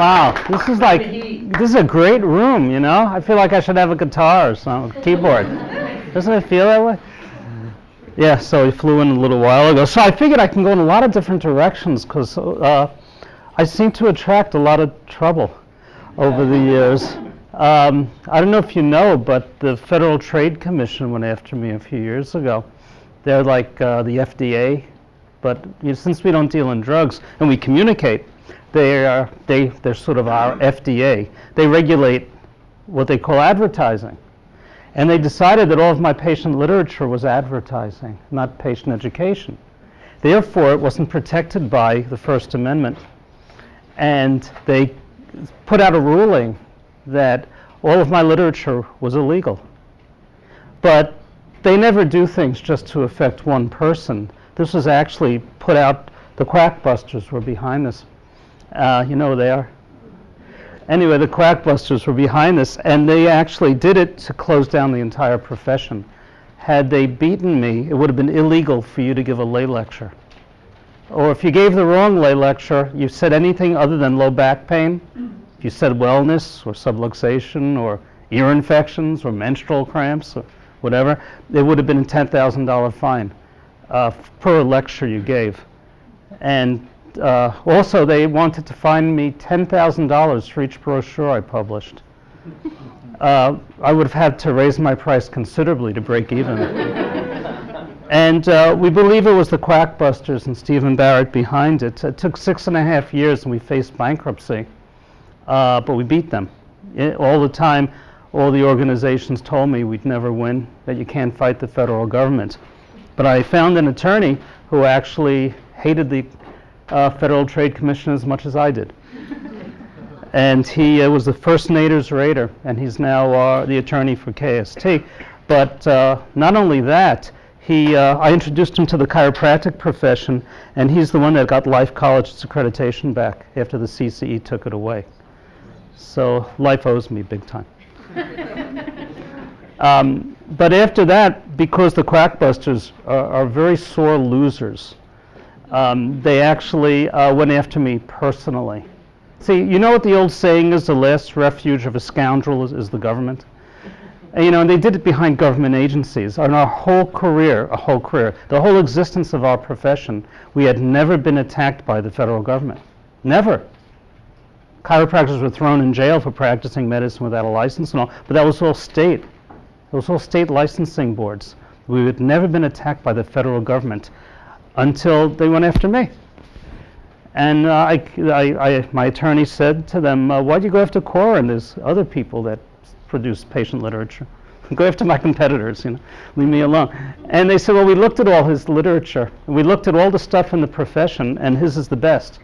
Wow, this is a great room, you know? I feel like I should have a guitar or something, keyboard. Doesn't it feel that way? Yeah, so he flew in a little while ago. So I figured I can go in a lot of different directions because I seem to attract a lot of trouble over the years. I don't know if you know, but the Federal Trade Commission went after me a few years ago. They're like the FDA, but since we don't deal in drugs and we communicate, they're sort of our FDA. They regulate what they call advertising. And they decided that all of my patient literature was advertising, not patient education. Therefore, it wasn't protected by the First Amendment. And they put out a ruling that all of my literature was illegal. But they never do things just to affect one person. This was actually put out, the Quackbusters were behind this. You know who they are? Anyway, the Quackbusters were behind this, and they actually did it to close down the entire profession. Had they beaten me, it would have been illegal for you to give a lay lecture. Or if you gave the wrong lay lecture, you said anything other than low back pain, if you said wellness or subluxation or ear infections or menstrual cramps or whatever, it would have been a $10,000 fine per lecture you gave. And also, they wanted to fine me $10,000 for each brochure I published. I would have had to raise my price considerably to break even. And we believe it was the Quackbusters and Stephen Barrett behind it. It took 6.5 years and we faced bankruptcy, but we beat them. All the time, all the organizations told me we'd never win, that you can't fight the federal government. But I found an attorney who actually hated the Federal Trade Commission as much as I did. And he was the first Nader's Raider, and he's now the attorney for KST. But not only that, I introduced him to the chiropractic profession, and he's the one that got Life College's accreditation back after the CCE took it away. So Life owes me big time. But after that, because the Quackbusters are very sore losers, they actually went after me personally. See, you know what the old saying is, the last refuge of a scoundrel is the government? And, you know, and they did it behind government agencies. On our whole career, the whole existence of our profession, we had never been attacked by the federal government. Never. Chiropractors were thrown in jail for practicing medicine without a license and all, but that was all state. It was all state licensing boards. We had never been attacked by the federal government until they went after me. And my attorney said to them, why'd you go after Koren? There's other people that produce patient literature. Go after my competitors, you know, leave me alone. And they said, well, we looked at all his literature, and we looked at all the stuff in the profession, and his is the best.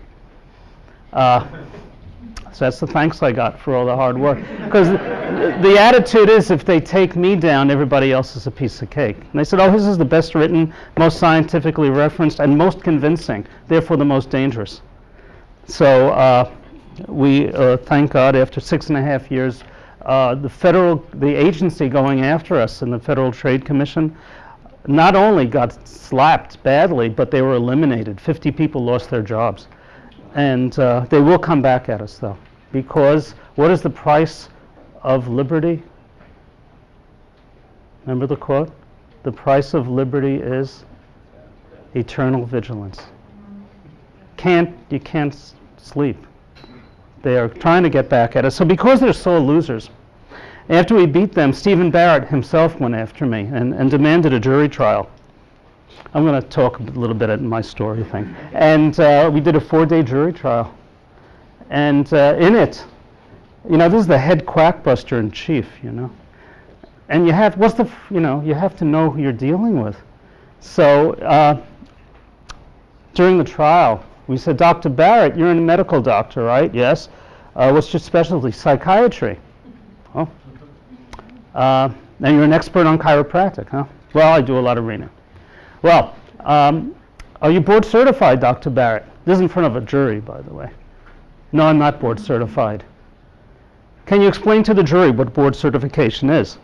So that's the thanks I got for all the hard work. Because the attitude is, if they take me down, everybody else is a piece of cake. And they said, oh, his is the best written, most scientifically referenced, and most convincing, therefore the most dangerous. So we, thank God, after 6.5 years, the agency going after us in the Federal Trade Commission not only got slapped badly, but they were eliminated. 50 people lost their jobs. And they will come back at us, though, because what is the price of liberty? Remember the quote? The price of liberty is eternal vigilance. You can't sleep. They are trying to get back at us. So because they're sore losers, after we beat them, Stephen Barrett himself went after me and demanded a jury trial. I'm going to talk a little bit in my story thing. And we did a 4-day jury trial. And in it, you know, this is the head quackbuster in chief, you know. And you have, you have to know who you're dealing with. So during the trial, we said, Dr. Barrett, you're a medical doctor, right? Yes. What's your specialty? Psychiatry. Oh. And you're an expert on chiropractic, huh? Well, I do a lot of reading. Well, are you board certified, Dr. Barrett? This is in front of a jury, by the way. No, I'm not board certified. Can you explain to the jury what board certification is?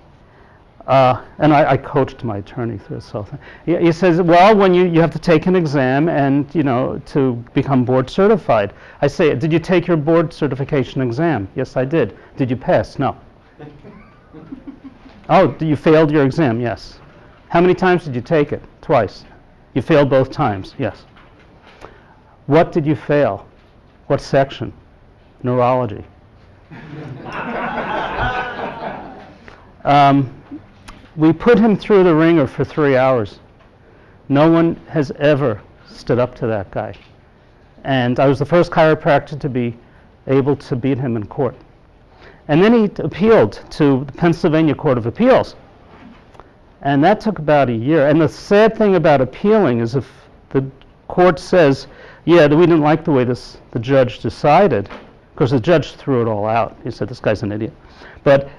And I coached my attorney through this whole thing. He says, well, when you have to take an exam and, to become board certified. I say, did you take your board certification exam? Yes, I did. Did you pass? No. Oh, you failed your exam? Yes. How many times did you take it? Twice. You failed both times? Yes. What did you fail? What section? Neurology. We put him through the ringer for 3 hours. No one has ever stood up to that guy. And I was the first chiropractor to be able to beat him in court. And then he appealed to the Pennsylvania Court of Appeals. And that took about a year. And the sad thing about appealing is if the court says, yeah, we didn't like the way the judge decided, because the judge threw it all out. He said, this guy's an idiot. But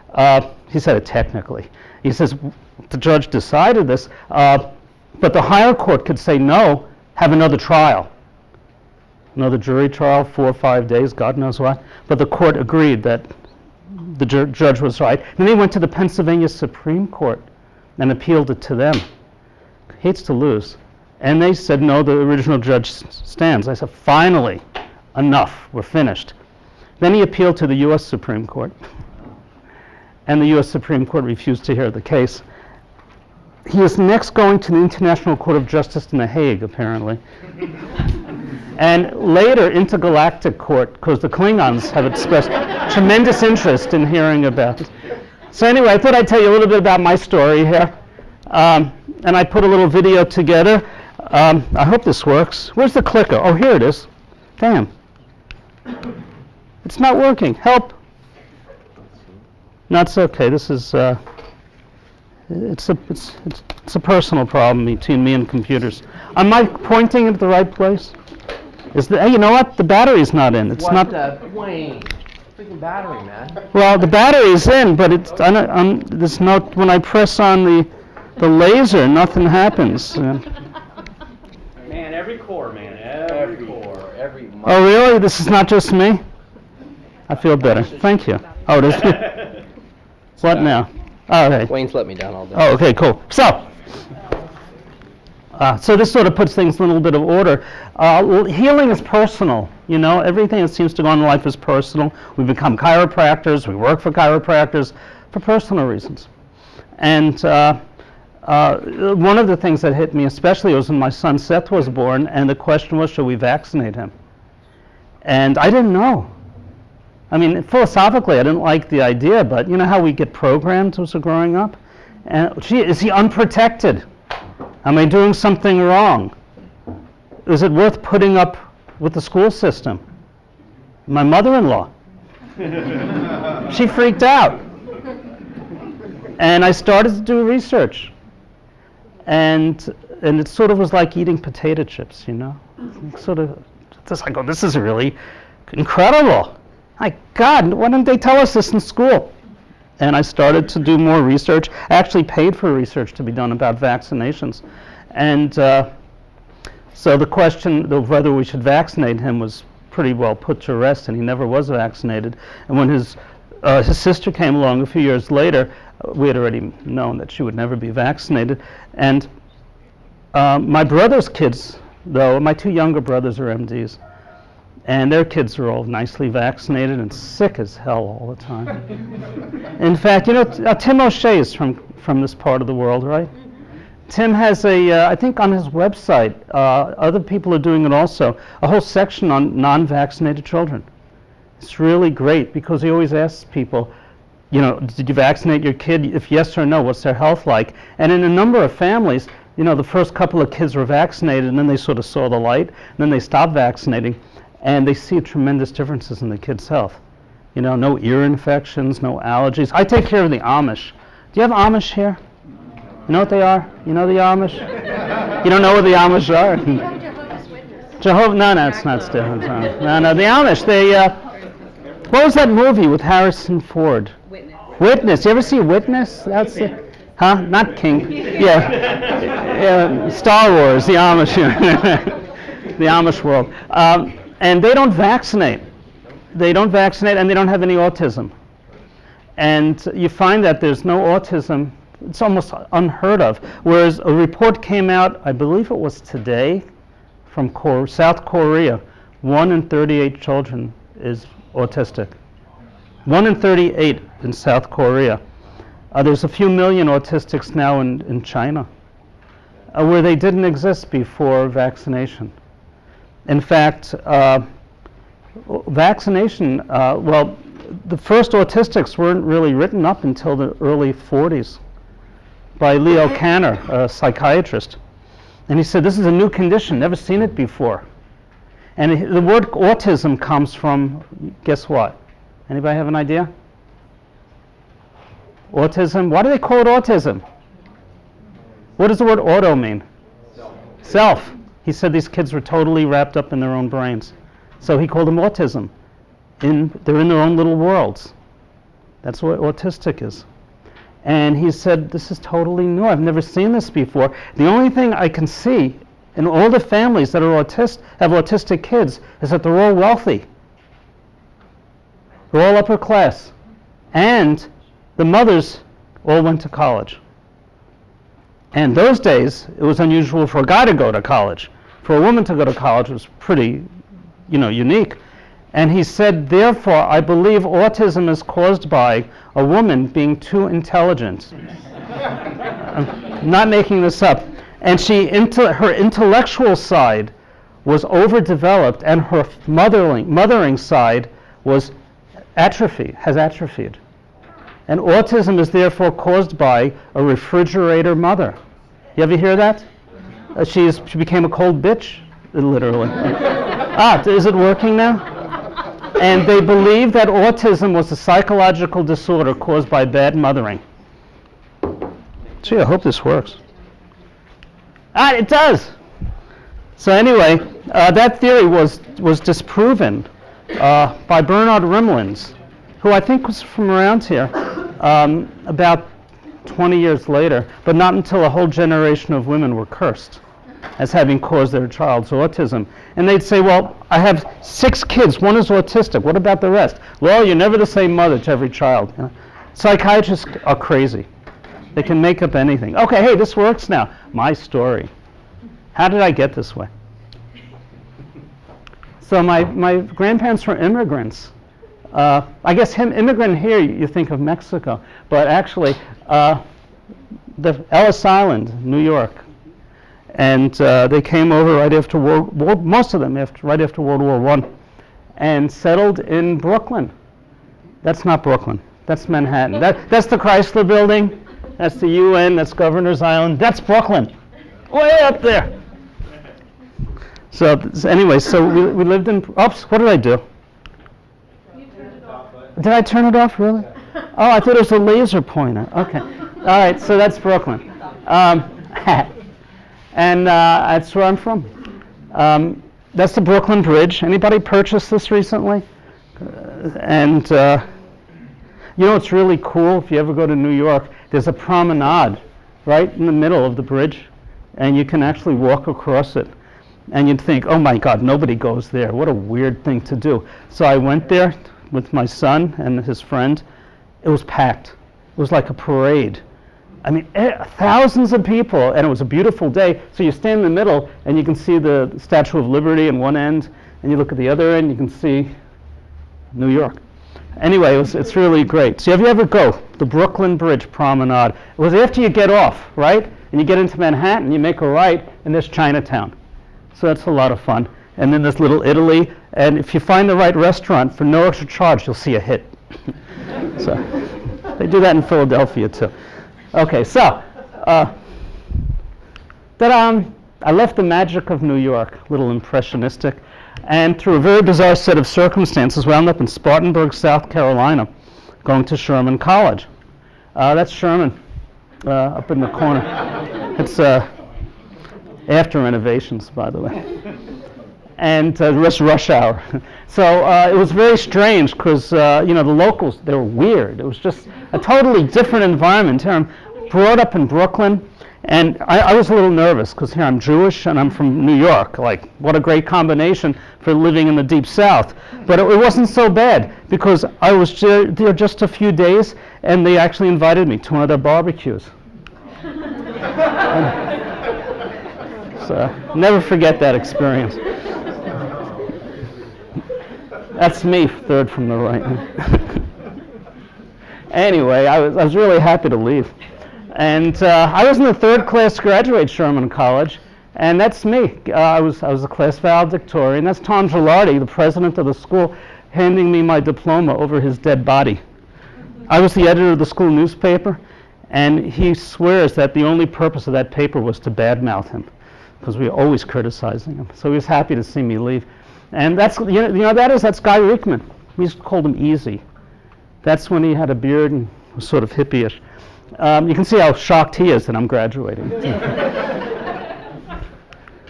he said it technically. He says, the judge decided this, but the higher court could say, no, have another trial. Another jury trial, 4 or 5 days, God knows why. But the court agreed that the judge was right. And they went to the Pennsylvania Supreme Court and appealed it to them. Hates to lose. And they said, no, the original judge stands. I said, finally, enough, we're finished. Then he appealed to the U.S. Supreme Court. And the U.S. Supreme Court refused to hear the case. He is next going to the International Court of Justice in The Hague, apparently. And later, Intergalactic Court, because the Klingons have expressed tremendous interest in hearing about it. So anyway, I thought I'd tell you a little bit about my story here. And I put a little video together. I hope this works. Where's the clicker? Oh, here it is. Damn. It's not working. Help. No, it's okay. This is it's a personal problem between me and computers. Am I pointing at the right place? Hey, you know what? The battery's not in. It's not. Wayne? Freaking battery, man. Well, the battery's in, but there's no. When I press on the laser, nothing happens. Man, every core, man, every core, every. Oh, really? This is not just me? I feel better. Thank you. Oh, it is. What now? Oh, okay. Wayne's let me down all day. Oh, okay, cool. So this sort of puts things in a little bit of order. Healing is personal. Everything that seems to go on in life is personal. We become chiropractors. We work for chiropractors for personal reasons. And one of the things that hit me especially was when my son Seth was born, and the question was, should we vaccinate him? And I didn't know. I mean, philosophically, I didn't like the idea, but you know how we get programmed as we're growing up? And, gee, is he unprotected? Am I doing something wrong? Is it worth putting up with the school system? My mother-in-law. She freaked out. And I started to do research. And it sort of was like eating potato chips, Sort of, I go, this is really incredible. My God, why didn't they tell us this in school? And I started to do more research. I actually paid for research to be done about vaccinations. And so the question of whether we should vaccinate him was pretty well put to rest, and he never was vaccinated. And when his sister came along a few years later, we had already known that she would never be vaccinated. And my brother's kids, though, my 2 younger brothers are MDs. And their kids are all nicely vaccinated and sick as hell all the time. In fact, Tim O'Shea is from this part of the world, right? Tim has I think on his website, other people are doing it also, a whole section on non-vaccinated children. It's really great because he always asks people, did you vaccinate your kid? If yes or no, what's their health like? And in a number of families, the first couple of kids were vaccinated and then they sort of saw the light, and then they stopped vaccinating. And they see tremendous differences in the kids' health. No ear infections, no allergies. I take care of the Amish. Do you have Amish here? You know what they are? You know the Amish? You don't know what the Amish are? Jehovah? No, it's not still. No, the Amish. They. What was that movie with Harrison Ford? Witness. You ever see Witness? That's it. Huh? Not King. Yeah. Star Wars. The Amish. The Amish world. And they don't vaccinate. They don't vaccinate, and they don't have any autism. And you find that there's no autism It's almost unheard of. Whereas a report came out, I believe it was today, from South Korea, 1 in 38 children is autistic. 1 in 38 in South Korea. There's a few million autistics now in China, where they didn't exist before vaccination. In fact, vaccination, the first autistics weren't really written up until the early 40s by Leo Kanner, a psychiatrist. And he said, this is a new condition, never seen it before. And the word autism comes from, guess what? Anybody have an idea? Autism, why do they call it autism? What does the word auto mean? Self. He said these kids were totally wrapped up in their own brains. So he called them autism. They're in their own little worlds. That's what autistic is. And he said, this is totally new. I've never seen this before. The only thing I can see in all the families that are have autistic kids is that they're all wealthy. They're all upper class. And the mothers all went to college. And those days, it was unusual for a guy to go to college. For a woman to go to college was pretty, unique. And he said, therefore, I believe autism is caused by a woman being too intelligent. I'm not making this up. And her intellectual side was overdeveloped, and her mothering side was has atrophied. And autism is therefore caused by a refrigerator mother. You ever hear that? She became a cold bitch, literally. Is it working now? And they believe that autism was a psychological disorder caused by bad mothering. Gee, I hope this works. It does. So anyway, that theory was disproven by Bernard Rimlands, who I think was from around here, about 20 years later, but not until a whole generation of women were cursed as having caused their child's autism. And they'd say, well, I have 6 kids, one is autistic, what about the rest? Well, you're never the same mother to every child. Psychiatrists are crazy. They can make up anything. Okay, hey, this works now. My story. How did I get this way? So my grandparents were immigrants. I guess immigrant here, you think of Mexico, but actually, the Ellis Island, New York. And they came over right after most of them right after World War I, and settled in Brooklyn. That's not Brooklyn. That's Manhattan. That's the Chrysler Building. That's the UN. That's Governor's Island. That's Brooklyn, way up there. So anyway, so we lived in. Oops, what did I do? Did I turn it off, really? Oh, I thought it was a laser pointer. Okay. All right, so that's Brooklyn. And that's where I'm from. That's the Brooklyn Bridge. Anybody purchased this recently? And it's really cool if you ever go to New York. There's a promenade right in the middle of the bridge, and you can actually walk across it. And you'd think, oh my God, nobody goes there. What a weird thing to do. So I went there with my son and his friend. It was packed. It was like a parade. I mean, thousands of people, and it was a beautiful day. So you stand in the middle, and you can see the Statue of Liberty in one end, and you look at the other end, you can see New York. Anyway, it's really great. So if you ever go, the Brooklyn Bridge Promenade, it was after you get off, right? And you get into Manhattan, you make a right, and there's Chinatown. So that's a lot of fun. And then there's Little Italy, and if you find the right restaurant, for no extra charge, you'll see a hit. So they do that in Philadelphia, too. Okay, so I left the magic of New York, a little impressionistic, and through a very bizarre set of circumstances, wound up in Spartanburg, South Carolina, going to Sherman College. That's Sherman, up in the corner. It's after renovations, by the way, and the rest rush hour. So it was very strange because the locals, they were weird. It was just a totally different environment. I'm brought up in Brooklyn, and I was a little nervous because here I'm Jewish and I'm from New York. Like, what a great combination for living in the Deep South. But it wasn't so bad because I was there just a few days, and they actually invited me to one of their barbecues. So never forget that experience. That's me, third from the right. Anyway, I was really happy to leave. And I was in the third class to graduate Sherman College, and that's me. I was a class valedictorian. That's Tom Gilardi, the president of the school, handing me my diploma over his dead body. I was the editor of the school newspaper, and he swears that the only purpose of that paper was to badmouth him, because we were always criticizing him. So he was happy to see me leave. And that's, that's Guy Riekman. We just called him Easy. That's when he had a beard and was sort of hippie-ish. You can see how shocked he is that I'm graduating.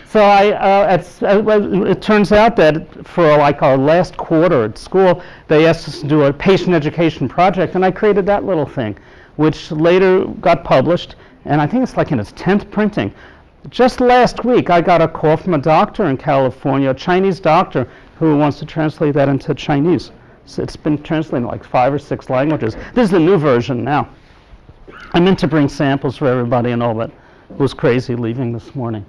So it turns out that for like our last quarter at school, they asked us to do a patient education project, and I created that little thing, which later got published, and I think it's like in its 10th printing. Just last week, I got a call from a doctor in California, a Chinese doctor, who wants to translate that into Chinese. So it's been translated in like 5 or 6 languages. This is the new version now. I meant to bring samples for everybody and all, but it was crazy leaving this morning.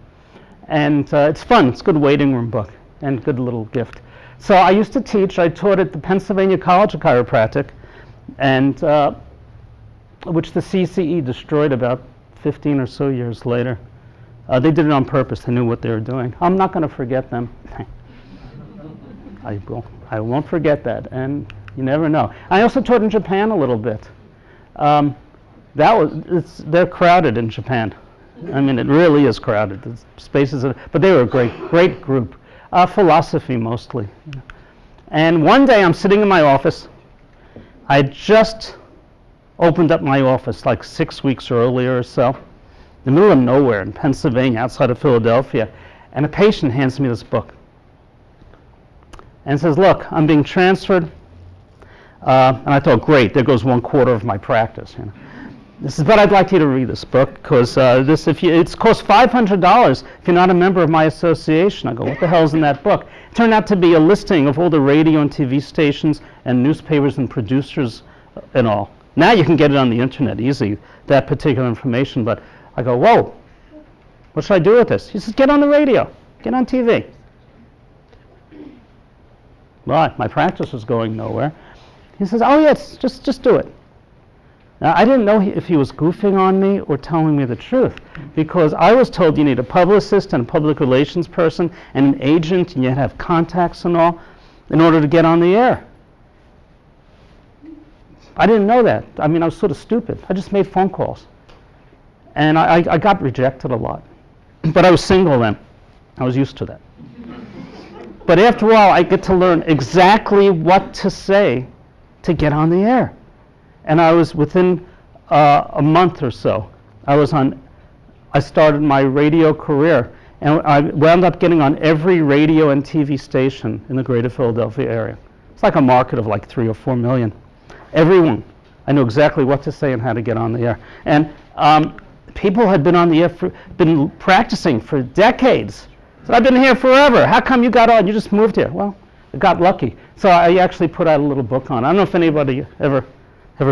And it's fun. It's a good waiting room book and good little gift. So I used to teach. I taught at the Pennsylvania College of Chiropractic, and which the CCE destroyed about 15 or so years later. They did it on purpose. They knew what they were doing. I'm not going to forget them. I won't forget that, and you never know. I also taught in Japan a little bit. They're crowded in Japan. I mean, it really is crowded. The spaces but they were a great group. Philosophy mostly. And one day I'm sitting in my office. I just opened up my office like 6 weeks earlier or so, in the middle of nowhere in Pennsylvania, outside of Philadelphia, and a patient hands me this book and says, "Look, I'm being transferred." And I thought, great, there goes 1/4 of my practice. This is, but I'd like you to read this book, because it costs $500 if you're not a member of my association. I go, what the hell's in that book? It turned out to be a listing of all the radio and TV stations and newspapers and producers and all. Now you can get it on the internet easy, that particular information, but I go, whoa, what should I do with this? He says, get on the radio, get on TV. Well, my practice was going nowhere. He says, oh yes, just do it. Now, I didn't know if he was goofing on me or telling me the truth, because I was told you need a publicist and a public relations person and an agent, and you have contacts and all in order to get on the air. I didn't know that. I mean, I was sort of stupid. I just made phone calls. And I got rejected a lot. But I was single then. I was used to that. But after a while, I get to learn exactly what to say to get on the air. And I was within a month or so, I started my radio career, and I wound up getting on every radio and TV station in the greater Philadelphia area. It's like a market of like 3 or 4 million. Everyone. I knew exactly what to say and how to get on the air. And people had been on the air, been practicing for decades. So I've been here forever. How come you got on? You just moved here. Well, I got lucky. So I actually put out a little book on it. I don't know if anybody ever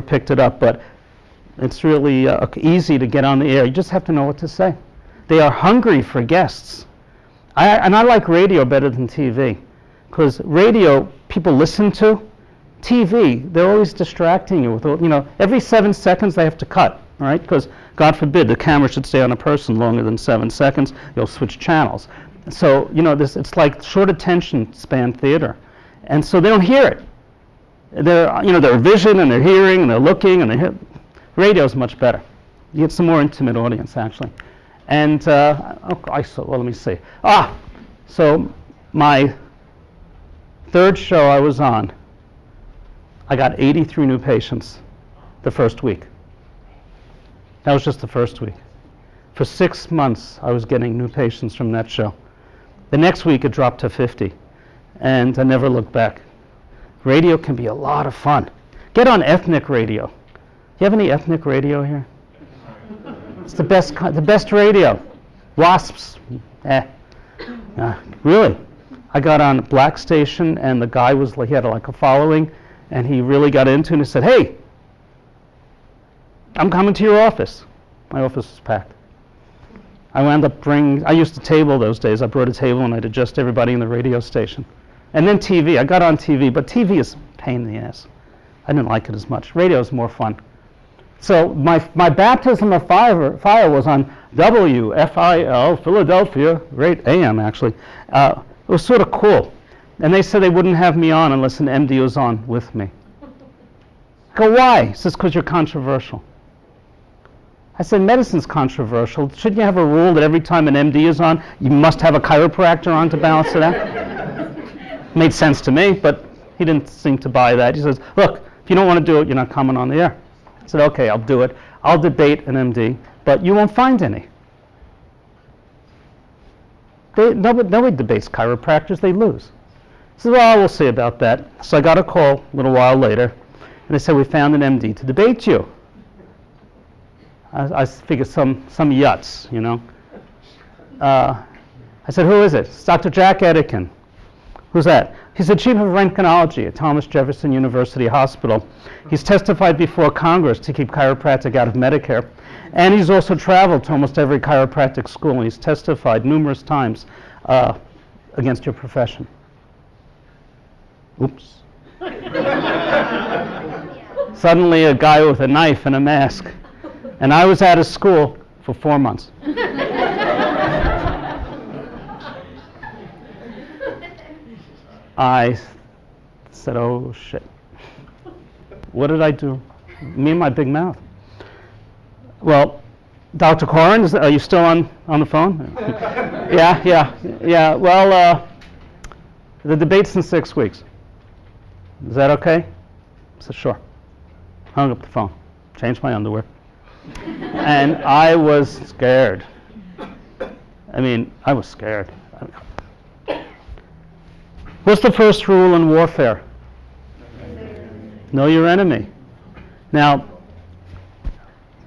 picked it up, but it's really easy to get on the air. You just have to know what to say. They are hungry for guests. And I like radio better than TV, because radio people listen to. TV, they're always distracting you with, every 7 seconds they have to cut, right? Because God forbid the camera should stay on a person longer than 7 seconds. You'll switch channels. So, it's like short attention span theater. And so they don't hear it. Their vision and their hearing and their looking and their radio's much better. You get some more intimate audience, actually. And let me see. So my third show I was on, I got 83 new patients the first week. That was just the first week. For 6 months, I was getting new patients from that show. The next week, it dropped to 50, and I never looked back. Radio can be a lot of fun. Get on ethnic radio. You have any ethnic radio here? It's the best radio. Wasps. Really. I got on a black station, and the guy he had like a following, and he really got into it, and he said, hey, I'm coming to your office. My office is packed. I wound up I used to table those days. I brought a table and I'd adjust everybody in the radio station. And then TV. I got on TV, but TV is a pain in the ass. I didn't like it as much. Radio is more fun. So my baptism of fire was on WFIL, Philadelphia, great AM actually. It was sort of cool. And they said they wouldn't have me on unless an MD was on with me. I go, why? He says, because you're controversial. I said, medicine's controversial. Shouldn't you have a rule that every time an MD is on, you must have a chiropractor on to balance it out? Made sense to me, but he didn't seem to buy that. He says, look, if you don't want to do it, you're not coming on the air. I said, okay, I'll do it. I'll debate an MD, but you won't find any. Nobody debates chiropractors, they lose. I said, well, we'll see about that. So I got a call a little while later, and they said, we found an MD to debate you. I figured some yuts, you know. I said, who is it? It's Dr. Jack Etiken. Who's that? He's the chief of röntgenology at Thomas Jefferson University Hospital. He's testified before Congress to keep chiropractic out of Medicare. And he's also traveled to almost every chiropractic school, and he's testified numerous times against your profession. Oops. Suddenly a guy with a knife and a mask. And I was out of school for 4 months. I said, oh shit. What did I do? Me and my big mouth. Well, Dr. Koren, are you still on the phone? Yeah. Well, the debate's in 6 weeks. Is that okay? I said, sure. Hung up the phone. Changed my underwear. And I was scared. I mean, I was scared. What's the first rule in warfare? Know your enemy. Now,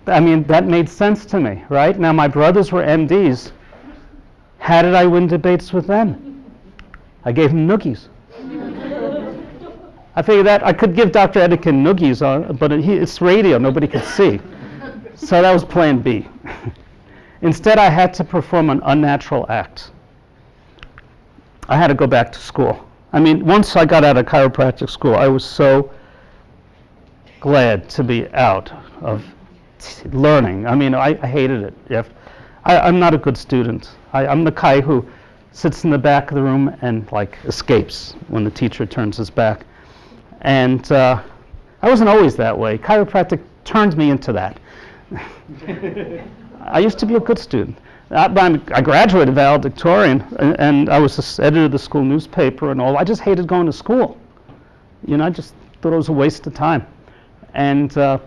I mean, that made sense to me, right? Now, my brothers were MDs. How did I win debates with them? I gave them noogies. I figured that I could give Dr. Etiken noogies, but it's radio, nobody could see. So that was plan B. Instead, I had to perform an unnatural act. I had to go back to school. I mean, once I got out of chiropractic school, I was so glad to be out of learning. I mean, I hated it. I'm not a good student. I'm the guy who sits in the back of the room and like escapes when the teacher turns his back. And I wasn't always that way. Chiropractic turned me into that. I used to be a good student. I graduated valedictorian, and I was the editor of the school newspaper and all. I just hated going to school. You know, I just thought it was a waste of time. And I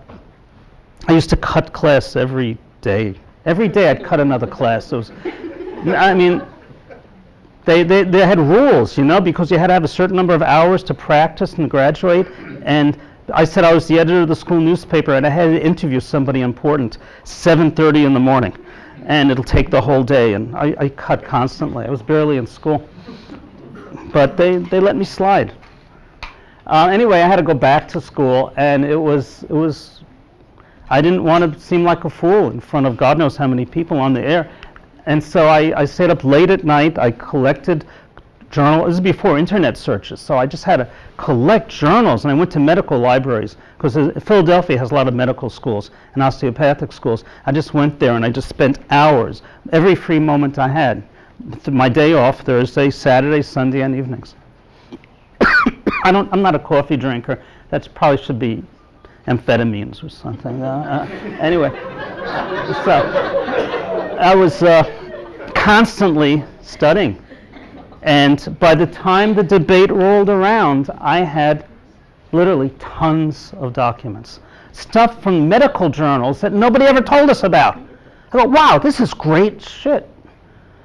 used to cut class every day. Every day I'd cut another class. It was, I mean, they had rules, you know, because you had to have a certain number of hours to practice and graduate. And I said I was the editor of the school newspaper, and I had to interview somebody important 7:30 in the morning. And it'll take the whole day, and I cut constantly. I was barely in school. But they let me slide. Anyway, I had to go back to school, and it was I didn't want to seem like a fool in front of God knows how many people on the air. And so I stayed up late at night. I collected journals. This is before internet searches, so I just had to collect journals, and I went to medical libraries, because Philadelphia has a lot of medical schools and osteopathic schools. I just went there, and I just spent hours, every free moment I had. My day off, Thursday, Saturday, Sunday, and evenings. I'm not a coffee drinker. That probably should be amphetamines or something. Anyway, so I was constantly studying. And by the time the debate rolled around, I had literally tons of documents. Stuff from medical journals that nobody ever told us about. I thought, wow, this is great shit.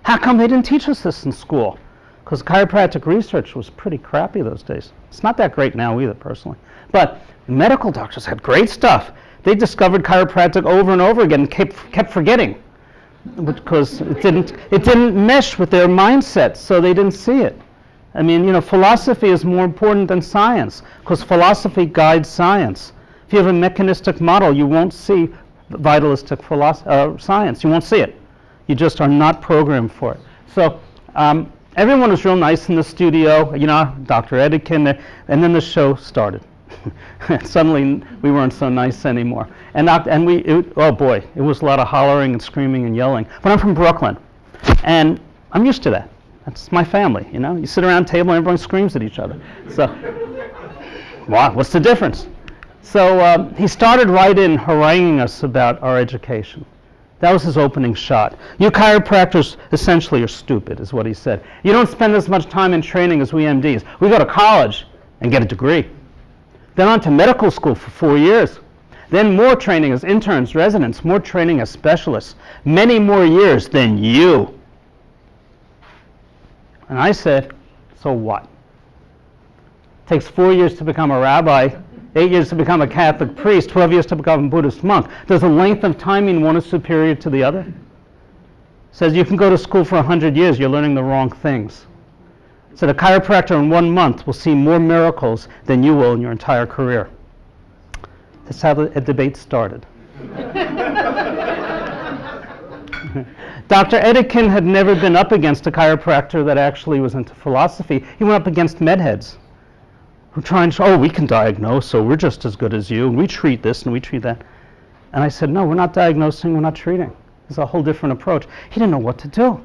How come they didn't teach us this in school? Because chiropractic research was pretty crappy those days. It's not that great now either, personally. But medical doctors had great stuff. They discovered chiropractic over and over again and kept forgetting, because it didn't mesh with their mindset, so they didn't see it. I mean, you know, philosophy is more important than science, because philosophy guides science. If you have a mechanistic model, you won't see vitalistic science. You won't see it. You just are not programmed for it. So everyone was real nice in the studio, you know, Dr. Etikin, and then the show started. Suddenly, we weren't so nice anymore. Oh boy, it was a lot of hollering and screaming and yelling. But I'm from Brooklyn, and I'm used to that. That's my family, you know. You sit around a table and everyone screams at each other. So, what's the difference? So he started right in haranguing us about our education. That was his opening shot. You chiropractors essentially are stupid, is what he said. You don't spend as much time in training as we MDs. We go to college and get a degree. Then on to medical school for 4 years. Then more training as interns, residents, more training as specialists. Many more years than you. And I said, so what? It takes 4 years to become a rabbi, 8 years to become a Catholic priest, 12 years to become a Buddhist monk. Does the length of time mean one is superior to the other? Says you can go to school for 100 years, you're learning the wrong things. So the chiropractor in 1 month will see more miracles than you will in your entire career. That's how a debate started. Dr. Etikin had never been up against a chiropractor that actually was into philosophy. He went up against medheads who try and show, we can diagnose, so we're just as good as you, and we treat this and we treat that. And I said, no, we're not diagnosing, we're not treating. It's a whole different approach. He didn't know what to do.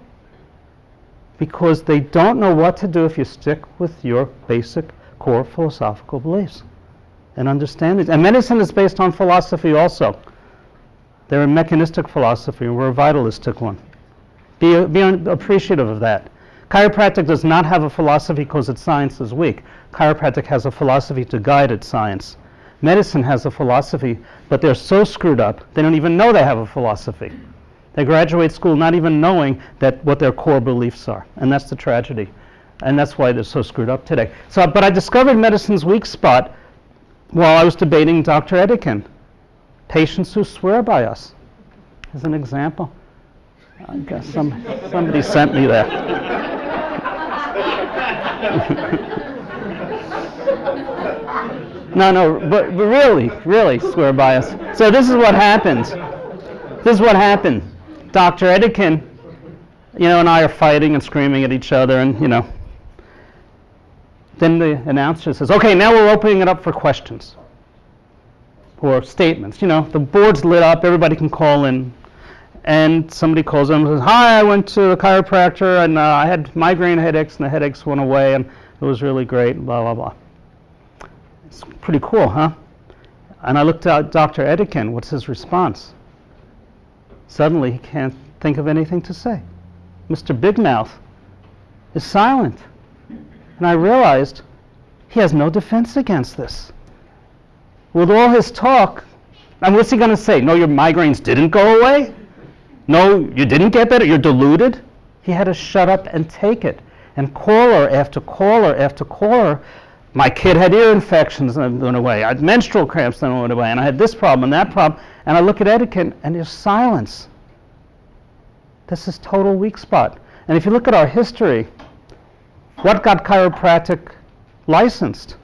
Because they don't know what to do if you stick with your basic core philosophical beliefs and understandings. And medicine is based on philosophy also. They're a mechanistic philosophy, and we're a vitalistic one. Be appreciative of that. Chiropractic does not have a philosophy because its science is weak. Chiropractic has a philosophy to guide its science. Medicine has a philosophy, but they're so screwed up, they don't even know they have a philosophy. They graduate school not even knowing that what their core beliefs are, and that's the tragedy. And that's why they're so screwed up today. But I discovered medicine's weak spot while I was debating Dr. Etikin. Patients who swear by us. As an example. I guess somebody sent me that. No, but really swear by us. So this is what happened. Dr. Etikin, and I are fighting and screaming at each other, and then the announcer says, okay, now we're opening it up for questions or statements. The board's lit up, everybody can call in, and somebody calls in and says, hi, I went to a chiropractor and I had migraine headaches and the headaches went away and it was really great, blah, blah, blah. It's pretty cool, huh? And I looked at Dr. Etikin, what's his response? Suddenly, he can't think of anything to say. Mr. Big Mouth is silent. And I realized he has no defense against this. With all his talk, and what's he going to say? No, your migraines didn't go away? No, you didn't get better? You're deluded? He had to shut up and take it. And caller after caller after caller, my kid had ear infections and went away. I had menstrual cramps and went away. And I had this problem and that problem. And I look at Etikin and there's silence. This is total weak spot. And if you look at our history, what got chiropractic licensed?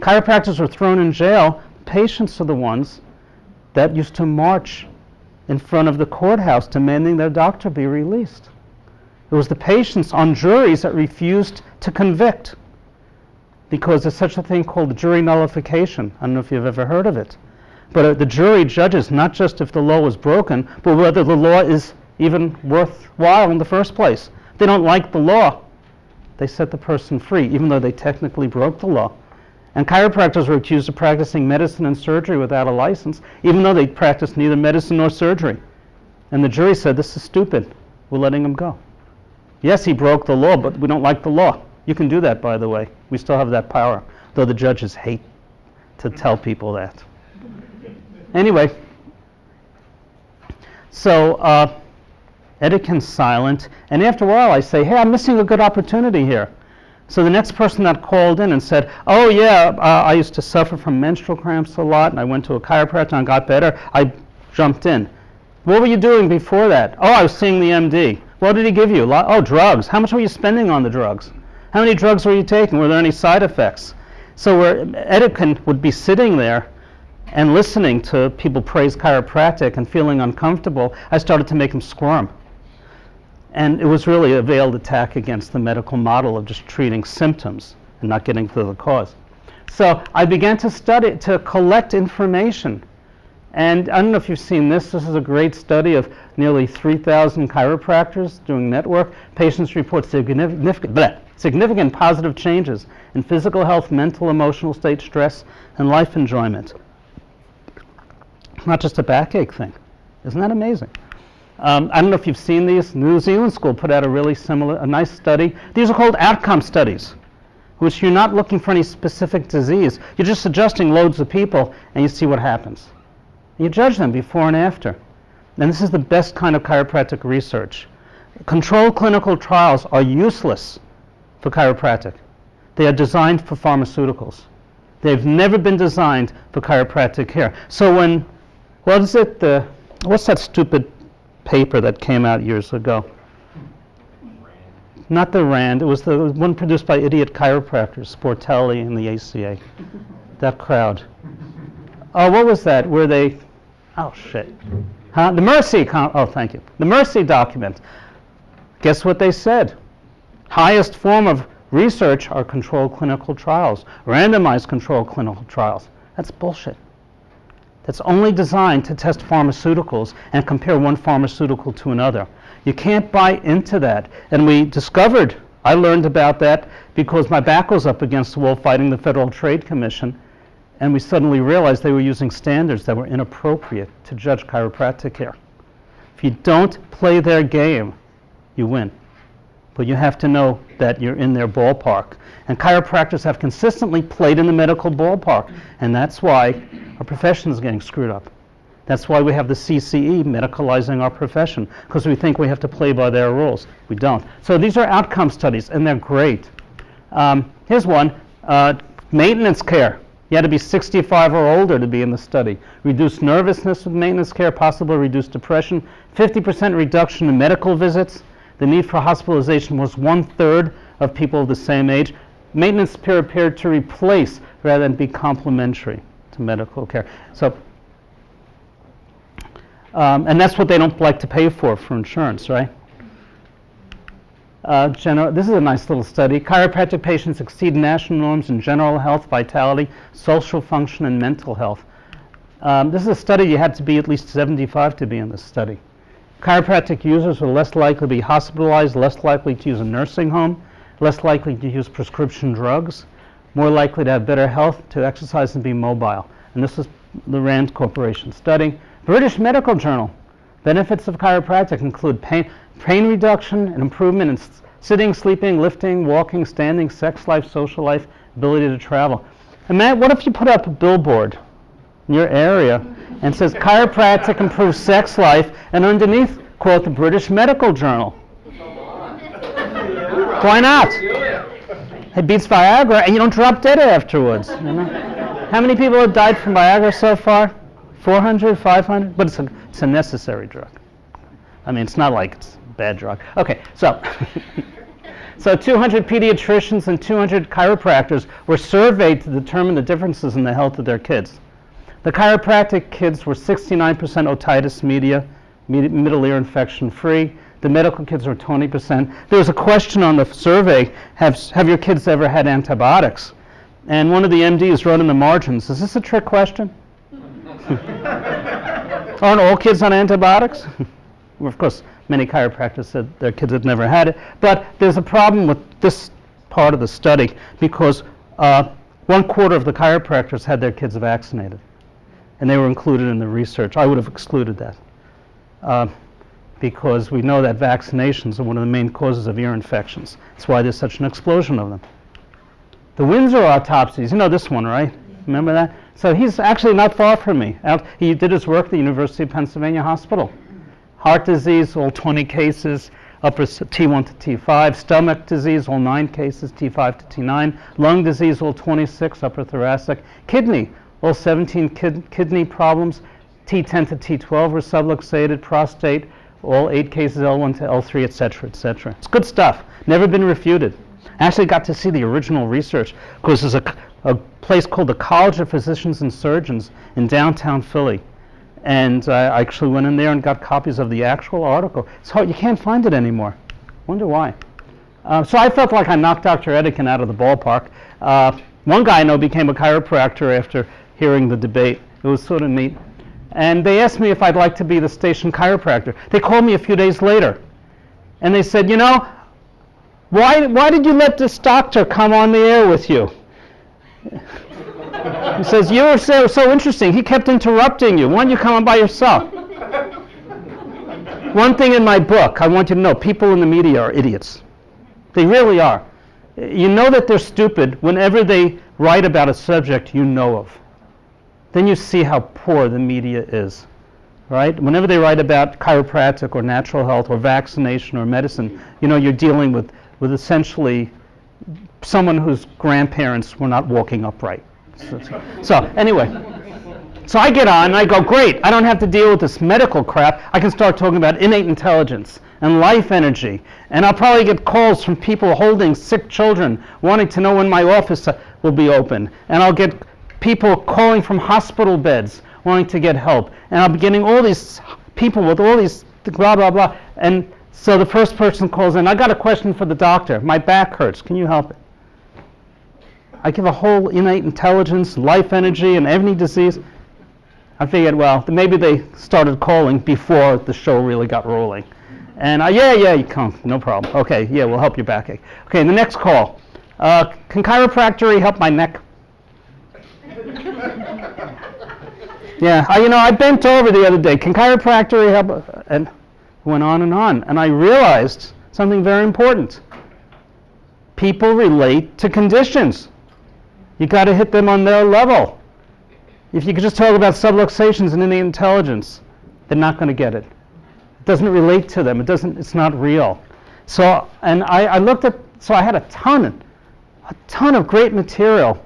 Chiropractors were thrown in jail. Patients are the ones that used to march in front of the courthouse demanding their doctor be released. It was the patients on juries that refused to convict because there's such a thing called jury nullification. I don't know if you've ever heard of it. But the jury judges not just if the law was broken, but whether the law is even worthwhile in the first place. If they don't like the law, they set the person free, even though they technically broke the law. And chiropractors were accused of practicing medicine and surgery without a license, even though they practiced neither medicine nor surgery. And the jury said, this is stupid. We're letting him go. Yes, he broke the law, but we don't like the law. You can do that, by the way. We still have that power, though the judges hate to tell people that. Anyway, so Etikin's silent, and after a while I say, hey, I'm missing a good opportunity here. So the next person that called in and said, oh yeah, I used to suffer from menstrual cramps a lot, and I went to a chiropractor and got better. I jumped in. What were you doing before that? Oh, I was seeing the MD. What did he give you? Oh, drugs. How much were you spending on the drugs? How many drugs were you taking? Were there any side effects? So where Etikin would be sitting there and listening to people praise chiropractic and feeling uncomfortable, I started to make him squirm. And it was really a veiled attack against the medical model of just treating symptoms and not getting to the cause. So I began to study, to collect information. And I don't know if you've seen this. This is a great study of nearly 3,000 chiropractors doing network. Patients report significant positive changes in physical health, mental, emotional state, stress, and life enjoyment. Not just a backache thing. Isn't that amazing? I don't know if you've seen these. New Zealand School put out a nice study. These are called outcome studies, which you're not looking for any specific disease. You're just adjusting loads of people, and you see what happens. You judge them before and after. And this is the best kind of chiropractic research. Controlled clinical trials are useless for chiropractic. They are designed for pharmaceuticals. They've never been designed for chiropractic care. So what's that stupid paper that came out years ago? Not the RAND, it was the one produced by idiot chiropractors, Sportelli and the ACA. That crowd. Oh, what was that? Where they, oh shit. The Mercy, thank you. The Mercy document. Guess what they said? Highest form of research are controlled clinical trials, randomized controlled clinical trials. That's bullshit. That's only designed to test pharmaceuticals and compare one pharmaceutical to another. You can't buy into that. And I learned about that because my back was up against the wall fighting the Federal Trade Commission, and we suddenly realized they were using standards that were inappropriate to judge chiropractic care. If you don't play their game, you win. But you have to know that you're in their ballpark. And chiropractors have consistently played in the medical ballpark, and that's why our profession is getting screwed up. That's why we have the CCE medicalizing our profession, because we think we have to play by their rules. We don't. So these are outcome studies, and they're great. Here's one, maintenance care. You had to be 65 or older to be in the study. Reduced nervousness with maintenance care, possibly reduced depression, 50% reduction in medical visits. The need for hospitalization was 1/3 of people of the same age. Maintenance care appeared to replace rather than be complementary to medical care. So, and that's what they don't like to pay for insurance, right? This is a nice little study. Chiropractic patients exceed national norms in general health, vitality, social function, and mental health. This is a study you had to be at least 75 to be in this study. Chiropractic users are less likely to be hospitalized, less likely to use a nursing home, less likely to use prescription drugs, more likely to have better health, to exercise and be mobile. And this is the RAND Corporation study. British Medical Journal. Benefits of chiropractic include pain reduction and improvement in sitting, sleeping, lifting, walking, standing, sex life, social life, ability to travel. And Matt, what if you put up a billboard in your area and says chiropractic improves sex life, and underneath, quote, the British Medical Journal? Why not? It beats Viagra, and you don't drop dead afterwards. You know? How many people have died from Viagra so far? 400, 500? But it's a necessary drug. I mean, it's not like it's a bad drug. Okay, so so 200 pediatricians and 200 chiropractors were surveyed to determine the differences in the health of their kids. The chiropractic kids were 69% otitis media, middle ear infection free. The medical kids were 20%. There was a question on the survey, have your kids ever had antibiotics? And one of the MDs wrote in the margins, is this a trick question? Aren't all kids on antibiotics? Well, of course, many chiropractors said their kids had never had it. But there's a problem with this part of the study because 1/4 of the chiropractors had their kids vaccinated. And they were included in the research. I would have excluded that because we know that vaccinations are one of the main causes of ear infections. That's why there's such an explosion of them. The Windsor autopsies, you know this one, right? Remember that? So he's actually not far from me. He did his work at the University of Pennsylvania Hospital. Heart disease, all 20 cases, upper T1 to T5. Stomach disease, all 9 cases, T5 to T9. Lung disease, all 26, upper thoracic. Kidney, all 17 kidney problems, T10 to T12 were subluxated. Prostate, all 8 cases, L1 to L3, et cetera, et cetera. It's good stuff. Never been refuted. I actually got to see the original research because there's a place called the College of Physicians and Surgeons in downtown Philly. And I actually went in there and got copies of the actual article. It's hard, you can't find it anymore. Wonder why. So I felt like I knocked Dr. Etikin out of the ballpark. One guy I know became a chiropractor after hearing the debate. It was sort of neat. And they asked me if I'd like to be the station chiropractor. They called me a few days later. And they said, you know, why did you let this doctor come on the air with you? He says, you were so interesting. He kept interrupting you. Why don't you come on by yourself? One thing in my book, I want you to know, people in the media are idiots. They really are. You know that they're stupid whenever they write about a subject you know of. Then you see how poor the media is, right? Whenever they write about chiropractic or natural health or vaccination or medicine, you know you're dealing with essentially someone whose grandparents were not walking upright. So anyway, so I get on and I go, great, I don't have to deal with this medical crap. I can start talking about innate intelligence and life energy. And I'll probably get calls from people holding sick children wanting to know when my office will be open. And I'll get people calling from hospital beds wanting to get help. And I'll be getting all these people with all these blah, blah, blah. And so the first person calls in, I got a question for the doctor. My back hurts. Can you help it? I give a whole innate intelligence, life energy, and every disease. I figured, well, maybe they started calling before the show really got rolling. And yeah, you come, no problem. Okay, yeah, we'll help your backache. Okay, the next call. Can chiropractic help my neck? Yeah, I bent over the other day. Can chiropractic help? And went on. And I realized something very important. People relate to conditions. You got to hit them on their level. If you could just talk about subluxations and innate intelligence, they're not going to get it. It doesn't relate to them. It's not real. So, and I looked at, so I had a ton of great material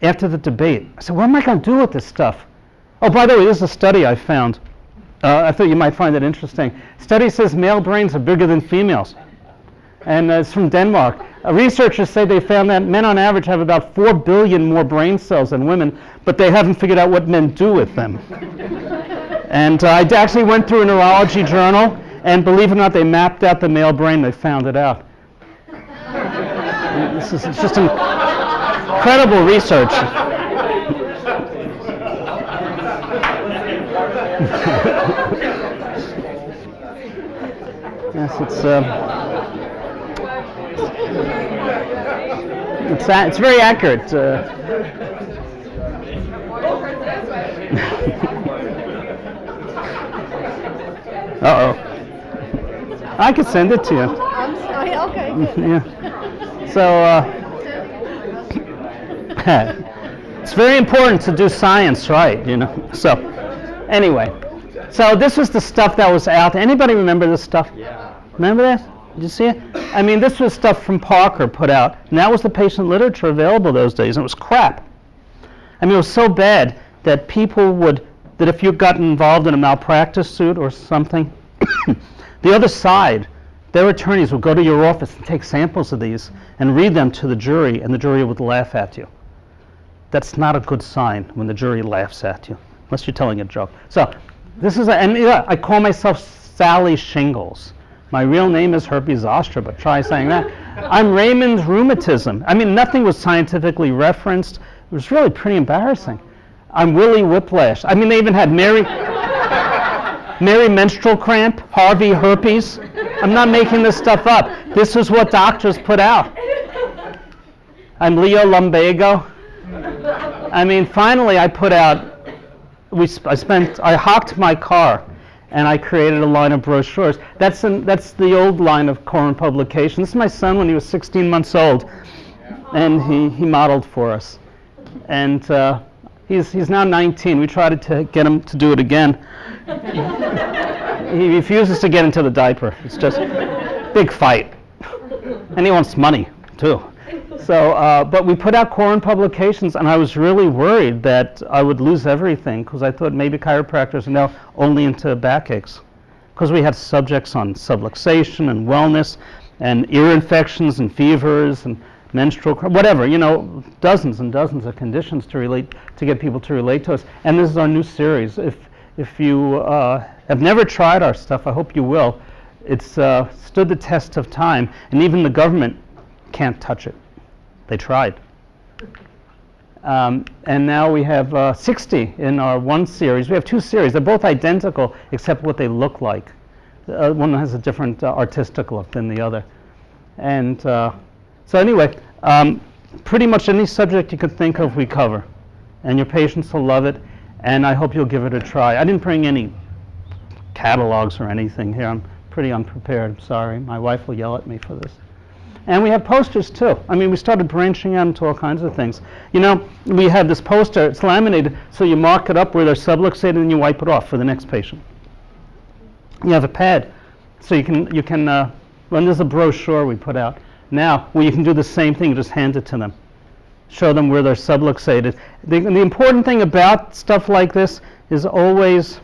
after the debate. I said, what am I going to do with this stuff? Oh, by the way, this is a study I found. I thought you might find it interesting. Study says male brains are bigger than females. And it's from Denmark. Researchers say they found that men on average have about 4 billion more brain cells than women, but they haven't figured out what men do with them. And I actually went through a neurology journal, and believe it or not, they mapped out the male brain. They found it out. It's just incredible research. Yes, it's very accurate. Uh-oh. I could send it to you. I'm sorry, okay. Yeah. So, it's very important to do science right, So, anyway. So this was the stuff that was out. Anybody remember this stuff? Yeah. Remember this? Did you see it? I mean, this was stuff from Parker put out, and that was the patient literature available those days, and it was crap. I mean, it was so bad that that if you got involved in a malpractice suit or something, the other side, their attorneys would go to your office and take samples of these and read them to the jury, and the jury would laugh at you. That's not a good sign when the jury laughs at you, unless you're telling a joke. So, I call myself Sally Shingles. My real name is herpes zoster, but try saying that. I'm Raymond's rheumatism. I mean, nothing was scientifically referenced. It was really pretty embarrassing. I'm Willie Whiplash. I mean, they even had Mary menstrual cramp, Harvey herpes. I'm not making this stuff up. This is what doctors put out. I'm Leo Lumbago. I mean, finally I put out, I hocked my car and I created a line of brochures. That's the old line of Koren publication. This is my son when he was 16 months old, and he modeled for us. And he's now 19. We tried to get him to do it again. He refuses to get into the diaper. It's just a big fight. And he wants money, too. So, but we put out Koren publications, and I was really worried that I would lose everything, because I thought maybe chiropractors are now only into backaches. Because we had subjects on subluxation and wellness, and ear infections and fevers and menstrual, whatever, dozens and dozens of conditions to get people to relate to us. And this is our new series. If you have never tried our stuff, I hope you will. it's stood the test of time, and even the government can't touch it. They tried. And now we have 60 in our one series. We have two series. They're both identical except what they look like. One has a different artistic look than the other. And so anyway, pretty much any subject you could think of we cover. And your patients will love it, and I hope you'll give it a try. I didn't bring any catalogs or anything here. I'm pretty unprepared. I'm sorry. My wife will yell at me for this. And we have posters too. I mean, we started branching out into all kinds of things. You know, we have this poster, it's laminated, so you mark it up where they're subluxated and you wipe it off for the next patient. You have a pad, so you can well, there's a brochure we put out now where you can do the same thing, just hand it to them. Show them where they're subluxated. The important thing about stuff like this is always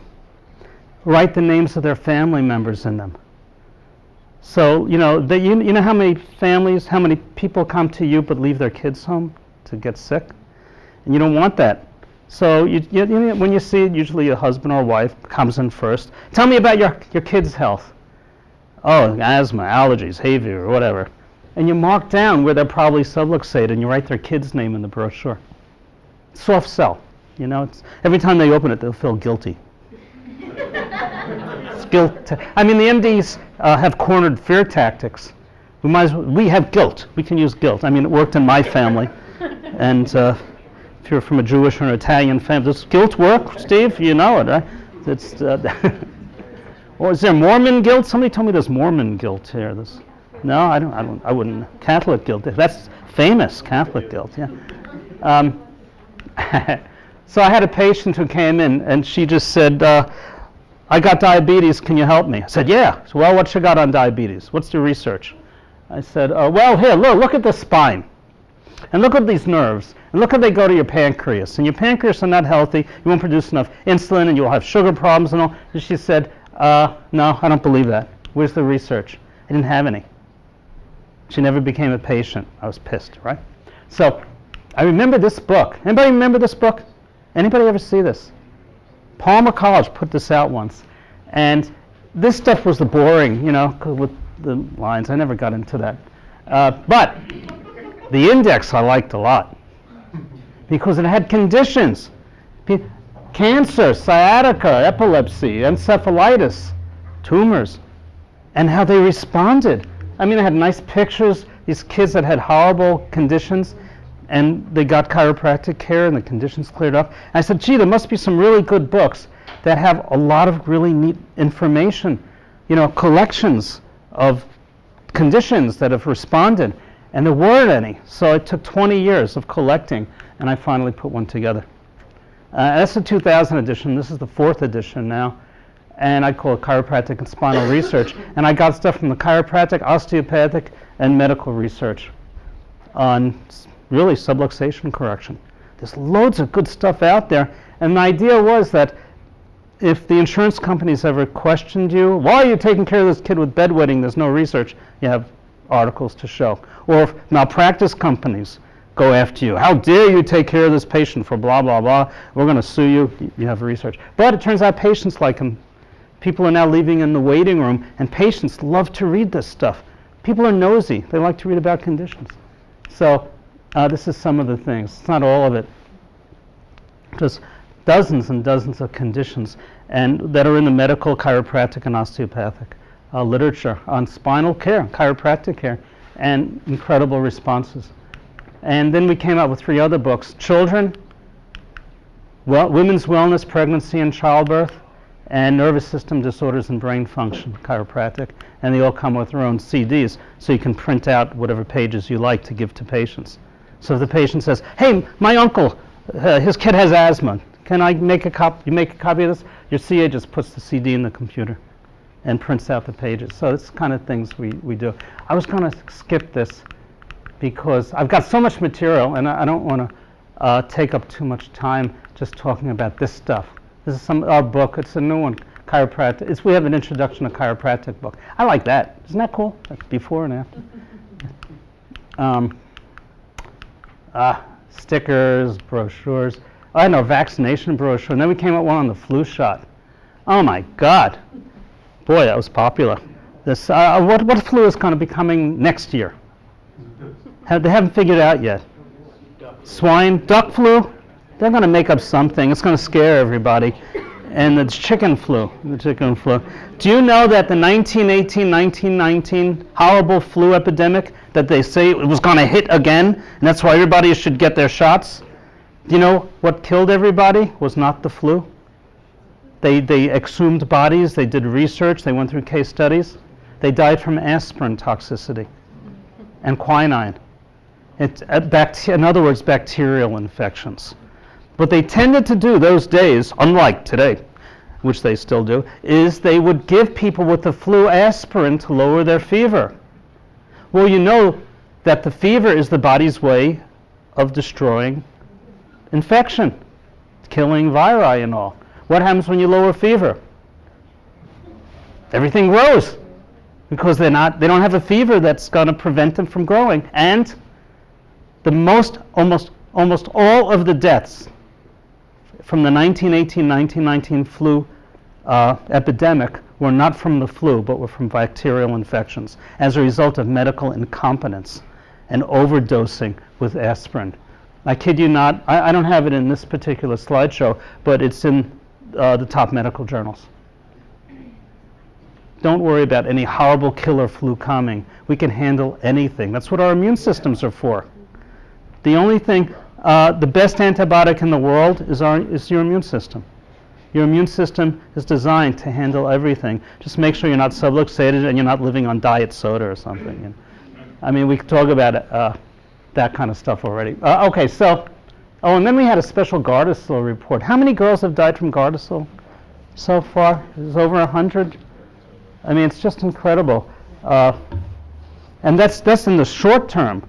write the names of their family members in them. So, you know, you know how many families, how many people come to you but leave their kids home to get sick? And you don't want that. So you know, when you see it, usually a husband or wife comes in first. Tell me about your kid's health. Oh, asthma, allergies, hay fever, whatever. And you mark down where they're probably subluxated and you write their kid's name in the brochure. Soft sell. You know, every time they open it, they'll feel guilty. Guilt. I mean, the MDs have cornered fear tactics. We have guilt. We can use guilt. I mean, it worked in my family. And if you're from a Jewish or an Italian family, does guilt work, Steve? You know it, right? It's, or is there Mormon guilt? Somebody told me there's Mormon guilt here. No, I wouldn't. Catholic guilt. That's famous, Catholic guilt, yeah. So I had a patient who came in, and she just said, I got diabetes, can you help me? I said, yeah. So, well, what you got on diabetes? What's the research? I said, well, here, look at the spine. And look at these nerves. And look how they go to your pancreas. And your pancreas are not healthy. You won't produce enough insulin, and you'll have sugar problems and all. And she said, no, I don't believe that. Where's the research? I didn't have any. She never became a patient. I was pissed, right? So I remember this book. Anybody remember this book? Anybody ever see this? Palmer College put this out once, and this stuff was the boring, you know, with the lines. I never got into that. But the index I liked a lot because it had conditions. Cancer, sciatica, epilepsy, encephalitis, tumors, and how they responded. I mean, it had nice pictures, these kids that had horrible conditions, and they got chiropractic care and the conditions cleared up. And I said, gee, there must be some really good books that have a lot of really neat information, you know, collections of conditions that have responded, and there weren't any. So it took 20 years of collecting, and I finally put one together. That's the 2000 edition. This is the 4th edition now, and I call it Chiropractic and Spinal Research. And I got stuff from the chiropractic, osteopathic, and medical research on really subluxation correction. There's loads of good stuff out there, and the idea was that if the insurance companies ever questioned you, why are you taking care of this kid with bedwetting, there's no research, you have articles to show. Or if malpractice companies go after you, how dare you take care of this patient for blah, blah, blah, we're going to sue you, you have research. But it turns out patients like them. People are now leaving in the waiting room, and patients love to read this stuff. People are nosy, they like to read about conditions. So this is some of the things. It's not all of it. Just dozens and dozens of conditions and that are in the medical, chiropractic, and osteopathic literature on spinal care, chiropractic care, and incredible responses. And then we came out with 3 other books: Children, Women's Wellness, Pregnancy and Childbirth, and Nervous System Disorders and Brain Function, chiropractic. And they all come with their own CDs, so you can print out whatever pages you like to give to patients. So if the patient says, hey, my uncle, his kid has asthma, can I make a copy? You make a copy of this? Your CA just puts the CD in the computer and prints out the pages. So it's the kind of things we do. I was going to skip this because I've got so much material, and I don't want to take up too much time just talking about this stuff. This is our book. It's a new one, Chiropractic. We have an introduction to chiropractic book. I like that. Isn't that cool? That's before and after. Stickers, brochures. I had no vaccination brochure, and then we came up with one on the flu shot. Oh my God. Boy, that was popular. This, what flu is going to be coming next year? They haven't figured it out yet. Swine, duck flu, they're going to make up something. It's going to scare everybody. And the chicken flu. Do you know that the 1918-1919 horrible flu epidemic that they say it was going to hit again, and that's why everybody should get their shots? Do you know what killed everybody was not the flu? They exhumed bodies, they did research, they went through case studies. They died from aspirin toxicity and quinine. In other words, bacterial infections. What they tended to do those days, unlike today, which they still do, is they would give people with the flu aspirin to lower their fever. Well, you know that the fever is the body's way of destroying infection, killing viri and all. What happens when you lower fever? Everything grows because they don't have a fever that's going to prevent them from growing. And almost all of the deaths from the 1918-1919 flu epidemic were not from the flu, but were from bacterial infections as a result of medical incompetence and overdosing with aspirin. I kid you not, I don't have it in this particular slideshow, but it's in the top medical journals. Don't worry about any horrible killer flu coming. We can handle anything. That's what our immune systems are for. The only thing, the best antibiotic in the world is your immune system. Your immune system is designed to handle everything. Just make sure you're not subluxated and you're not living on diet soda or something. I mean, we could talk about that kind of stuff already. Okay, so, and then we had a special Gardasil report. How many girls have died from Gardasil so far? It's over 100. I mean, it's just incredible. And that's in the short term.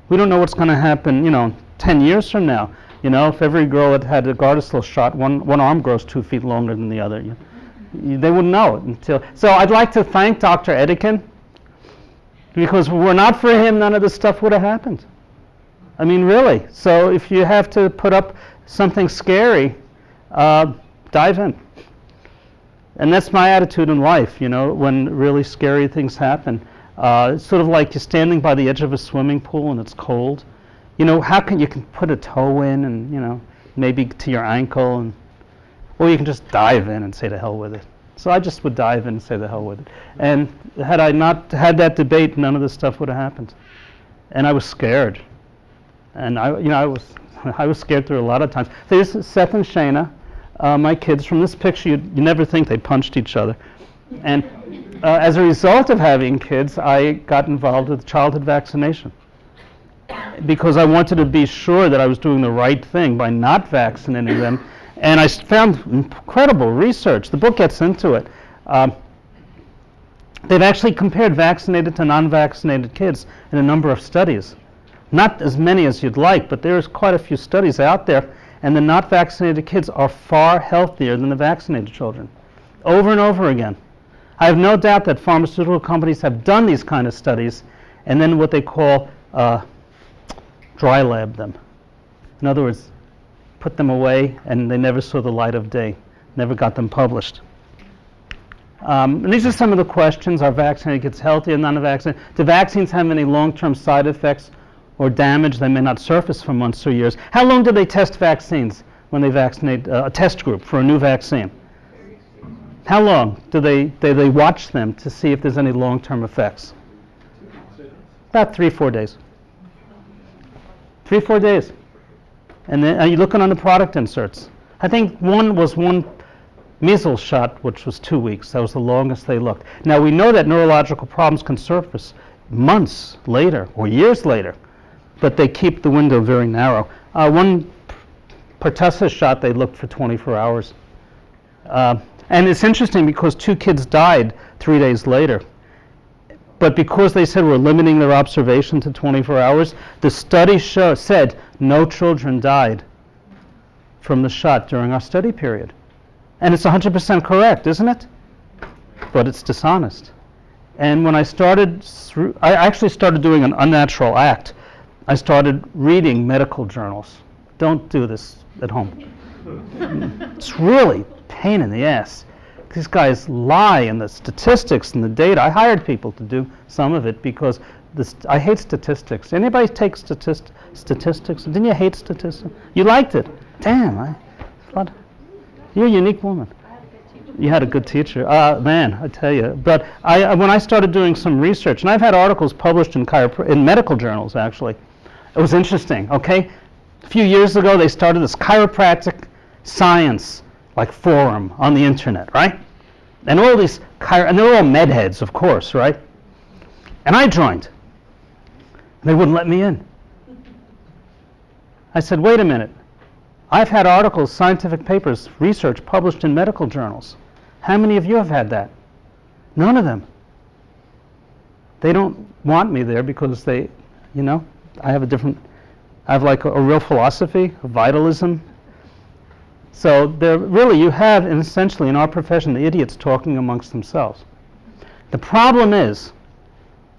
We don't know what's going to happen, 10 years from now. If every girl had a Gardasil shot, one arm grows 2 feet longer than the other. They wouldn't know it until. So I'd like to thank Dr. Etiken, because if it were not for him, none of this stuff would have happened. I mean, really. So if you have to put up something scary, dive in. And that's my attitude in life, when really scary things happen. It's sort of like you're standing by the edge of a swimming pool and it's cold. How can you can put a toe in and, maybe to your ankle, or you can just dive in and say to hell with it. So I just would dive in and say to hell with it. And had I not had that debate, none of this stuff would have happened. And I was scared. And I was scared through a lot of times. So this is Seth and Shayna, my kids. From this picture, you never think they punched each other. And as a result of having kids, I got involved with childhood vaccination, because I wanted to be sure that I was doing the right thing by not vaccinating them. And I found incredible research. The book gets into it. They've actually compared vaccinated to non-vaccinated kids in a number of studies. Not as many as you'd like, but there's quite a few studies out there, and the not vaccinated kids are far healthier than the vaccinated children, over and over again. I have no doubt that pharmaceutical companies have done these kind of studies, and then what they call dry lab them. In other words, put them away, and they never saw the light of day, never got them published. And these are some of the questions. Are vaccinated kids healthier than non-vaccinated? Do vaccines have any long-term side effects or damage that may not surface for months or years? How long do they test vaccines when they vaccinate a test group for a new vaccine? How long do they watch them to see if there's any long-term effects? About 3-4 days. 3-4 days. And then are you looking on the product inserts? I think one measles shot, which was 2 weeks. That was the longest they looked. Now we know that neurological problems can surface months later or years later, but they keep the window very narrow. One pertussis shot, they looked for 24 hours. And it's interesting because 2 kids died 3 days later. But because they said we're limiting their observation to 24 hours, the study said no children died from the shot during our study period. And it's 100% correct, isn't it? But it's dishonest. And when I actually started doing an unnatural act. I started reading medical journals. Don't do this at home. It's really a pain in the ass. these guys lie in the statistics and the data. I hired people to do some of it because I hate statistics. Anybody take statistics? Didn't you hate statistics? You liked it. Damn, you're a unique woman. You had a good teacher. Man, I tell you. But when I started doing some research, and I've had articles published in medical journals, actually. It was interesting, okay? A few years ago, they started this chiropractic science forum on the internet, right? And all these, and they're all med heads, of course, right? And I joined. They wouldn't let me in. I said, wait a minute. I've had articles, scientific papers, research published in medical journals. How many of you have had that? None of them. They don't want me there because I have a real philosophy, a vitalism. So you have essentially in our profession the idiots talking amongst themselves. The problem is,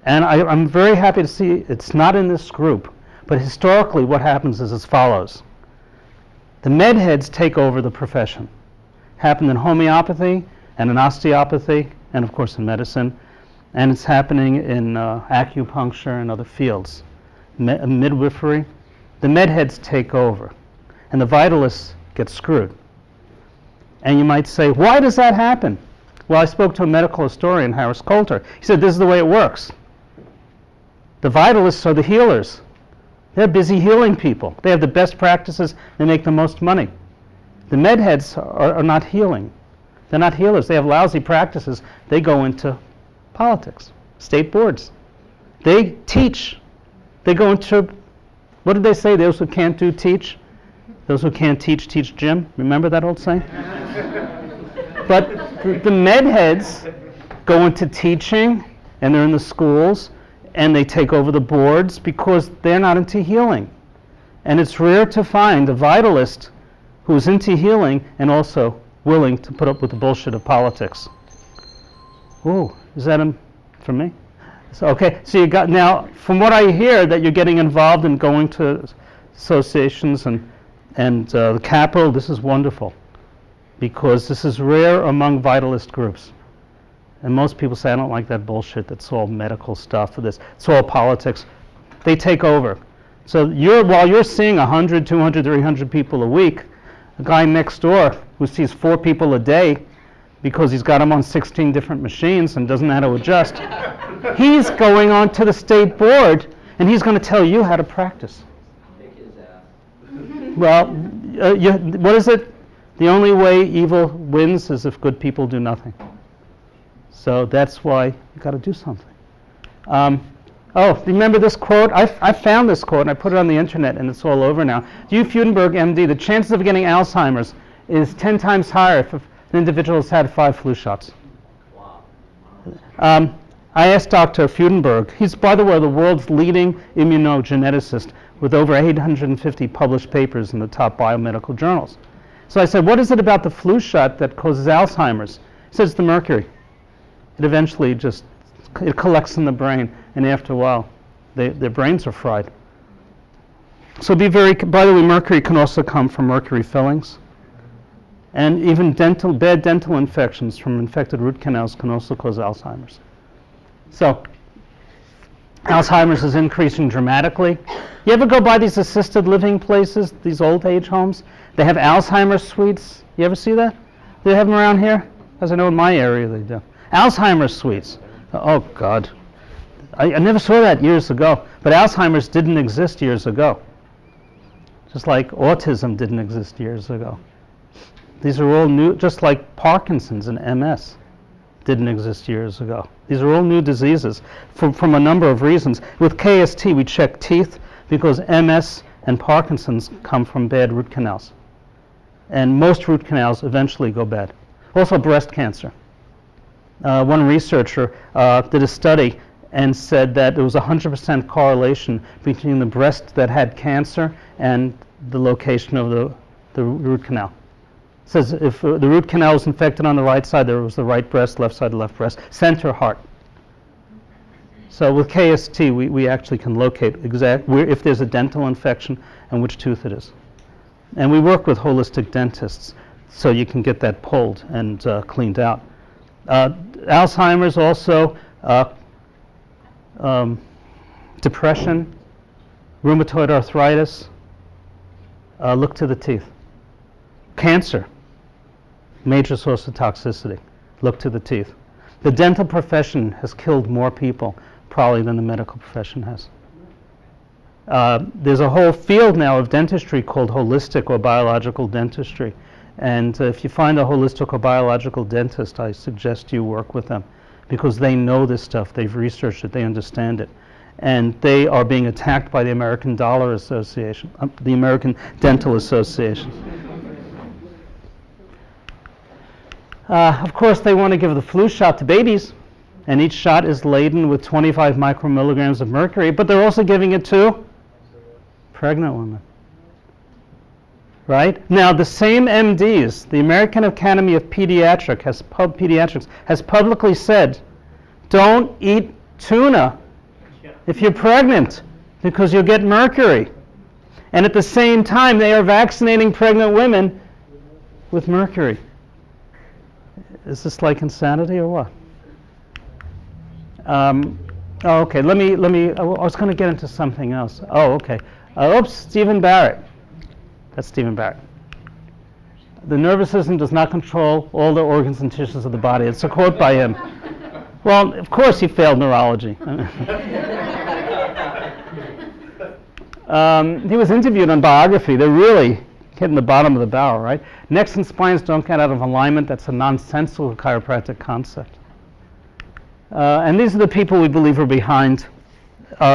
and I'm very happy to see it's not in this group, but historically what happens is as follows. The med heads take over the profession. Happened in homeopathy and in osteopathy and of course in medicine, and it's happening in acupuncture and other fields. Midwifery. The med heads take over and the vitalists get screwed. And you might say, why does that happen? Well, I spoke to a medical historian, Harris Coulter. He said, this is the way it works. The vitalists are the healers. They're busy healing people. They have the best practices. They make the most money. The med heads are not healing. They're not healers. They have lousy practices. They go into politics, state boards. They teach. They go into, what did they say? Those who can't do, teach. Those who can't teach, teach Jim. Remember that old saying? But the med heads go into teaching, and they're in the schools, and they take over the boards because they're not into healing. And it's rare to find a vitalist who's into healing and also willing to put up with the bullshit of politics. Ooh, is that for me? So, okay, so you got, now, from what I hear, that you're getting involved in going to associations and the Capitol. This is wonderful because this is rare among vitalist groups. And most people say, I don't like that bullshit. That's all medical stuff. It's all politics. They take over. So while you're seeing 100, 200, 300 people a week, a guy next door who sees 4 people a day because he's got them on 16 different machines and doesn't know how to adjust, he's going on to the state board and he's going to tell you how to practice. Well, what is it? The only way evil wins is if good people do nothing. So that's why you got to do something. Remember this quote? I found this quote and I put it on the internet and it's all over now. Hugh Fudenberg, MD, the chances of getting Alzheimer's is 10 times higher if an individual has had 5 flu shots. Wow. I asked Dr. Fudenberg, he's, by the way, the world's leading immunogeneticist with over 850 published papers in the top biomedical journals. So I said, what is it about the flu shot that causes Alzheimer's? He says, it's the mercury. It eventually it collects in the brain, and after a while, their brains are fried. So by the way, mercury can also come from mercury fillings. And even bad dental infections from infected root canals can also cause Alzheimer's. So, Alzheimer's is increasing dramatically. You ever go by these assisted living places, these old age homes? They have Alzheimer's suites. You ever see that? Do they have them around here? As I know in my area they do. Alzheimer's suites. Oh, God. I never saw that years ago. But Alzheimer's didn't exist years ago. Just like autism didn't exist years ago. These are all new, just like Parkinson's and MS didn't exist years ago. These are all new diseases from a number of reasons. With KST, we check teeth because MS and Parkinson's come from bad root canals. And most root canals eventually go bad. Also breast cancer. One researcher did a study and said that there was 100% correlation between the breast that had cancer and the location of the root canal. It says if the root canal was infected on the right side, there was the right breast, left side, the left breast, center heart. So with KST, we actually can locate if there's a dental infection and which tooth it is. And we work with holistic dentists. so you can get that pulled and cleaned out. Alzheimer's also, depression, rheumatoid arthritis, look to the teeth. Cancer, major source of toxicity, look to the teeth. The dental profession has killed more people probably than the medical profession has. There's a whole field now of dentistry called holistic or biological dentistry. And if you find a holistic or biological dentist, I suggest you work with them because they know this stuff, they've researched it, they understand it. And they are being attacked by the American Dollar Association, the American Dental Association. Of course, they want to give the flu shot to babies, and each shot is laden with 25 micromilligrams of mercury, but they're also giving it to pregnant women. Right? Now, the same MDs, the American Academy of Pediatrics has publicly said, don't eat tuna if you're pregnant because you'll get mercury. And at the same time, they are vaccinating pregnant women with mercury. Is this like insanity or what? Okay, I was going to get into something else. Oh, okay. Stephen Barrett. That's Stephen Barrett. The nervous system does not control all the organs and tissues of the body. It's a quote by him. Well, of course he failed neurology. He was interviewed on Biography. They're really hitting the bottom of the barrel, right? Necks and spines don't get out of alignment. That's a nonsensical chiropractic concept. And these are the people we believe are behind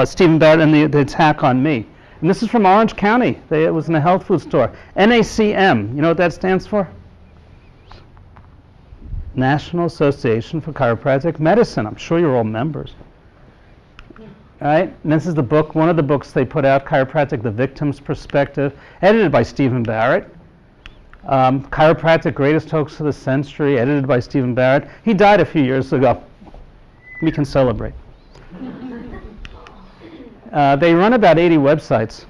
Stephen Barrett and the attack on me. And this is from Orange County. It was in a health food store. NACM, you know what that stands for? National Association for Chiropractic Medicine. I'm sure you're all members. All right? And this is the book, one of the books they put out, Chiropractic, The Victim's Perspective, edited by Stephen Barrett. Chiropractic, Greatest Hoax of the Century, edited by Stephen Barrett. He died a few years ago. We can celebrate. They run about 80 websites.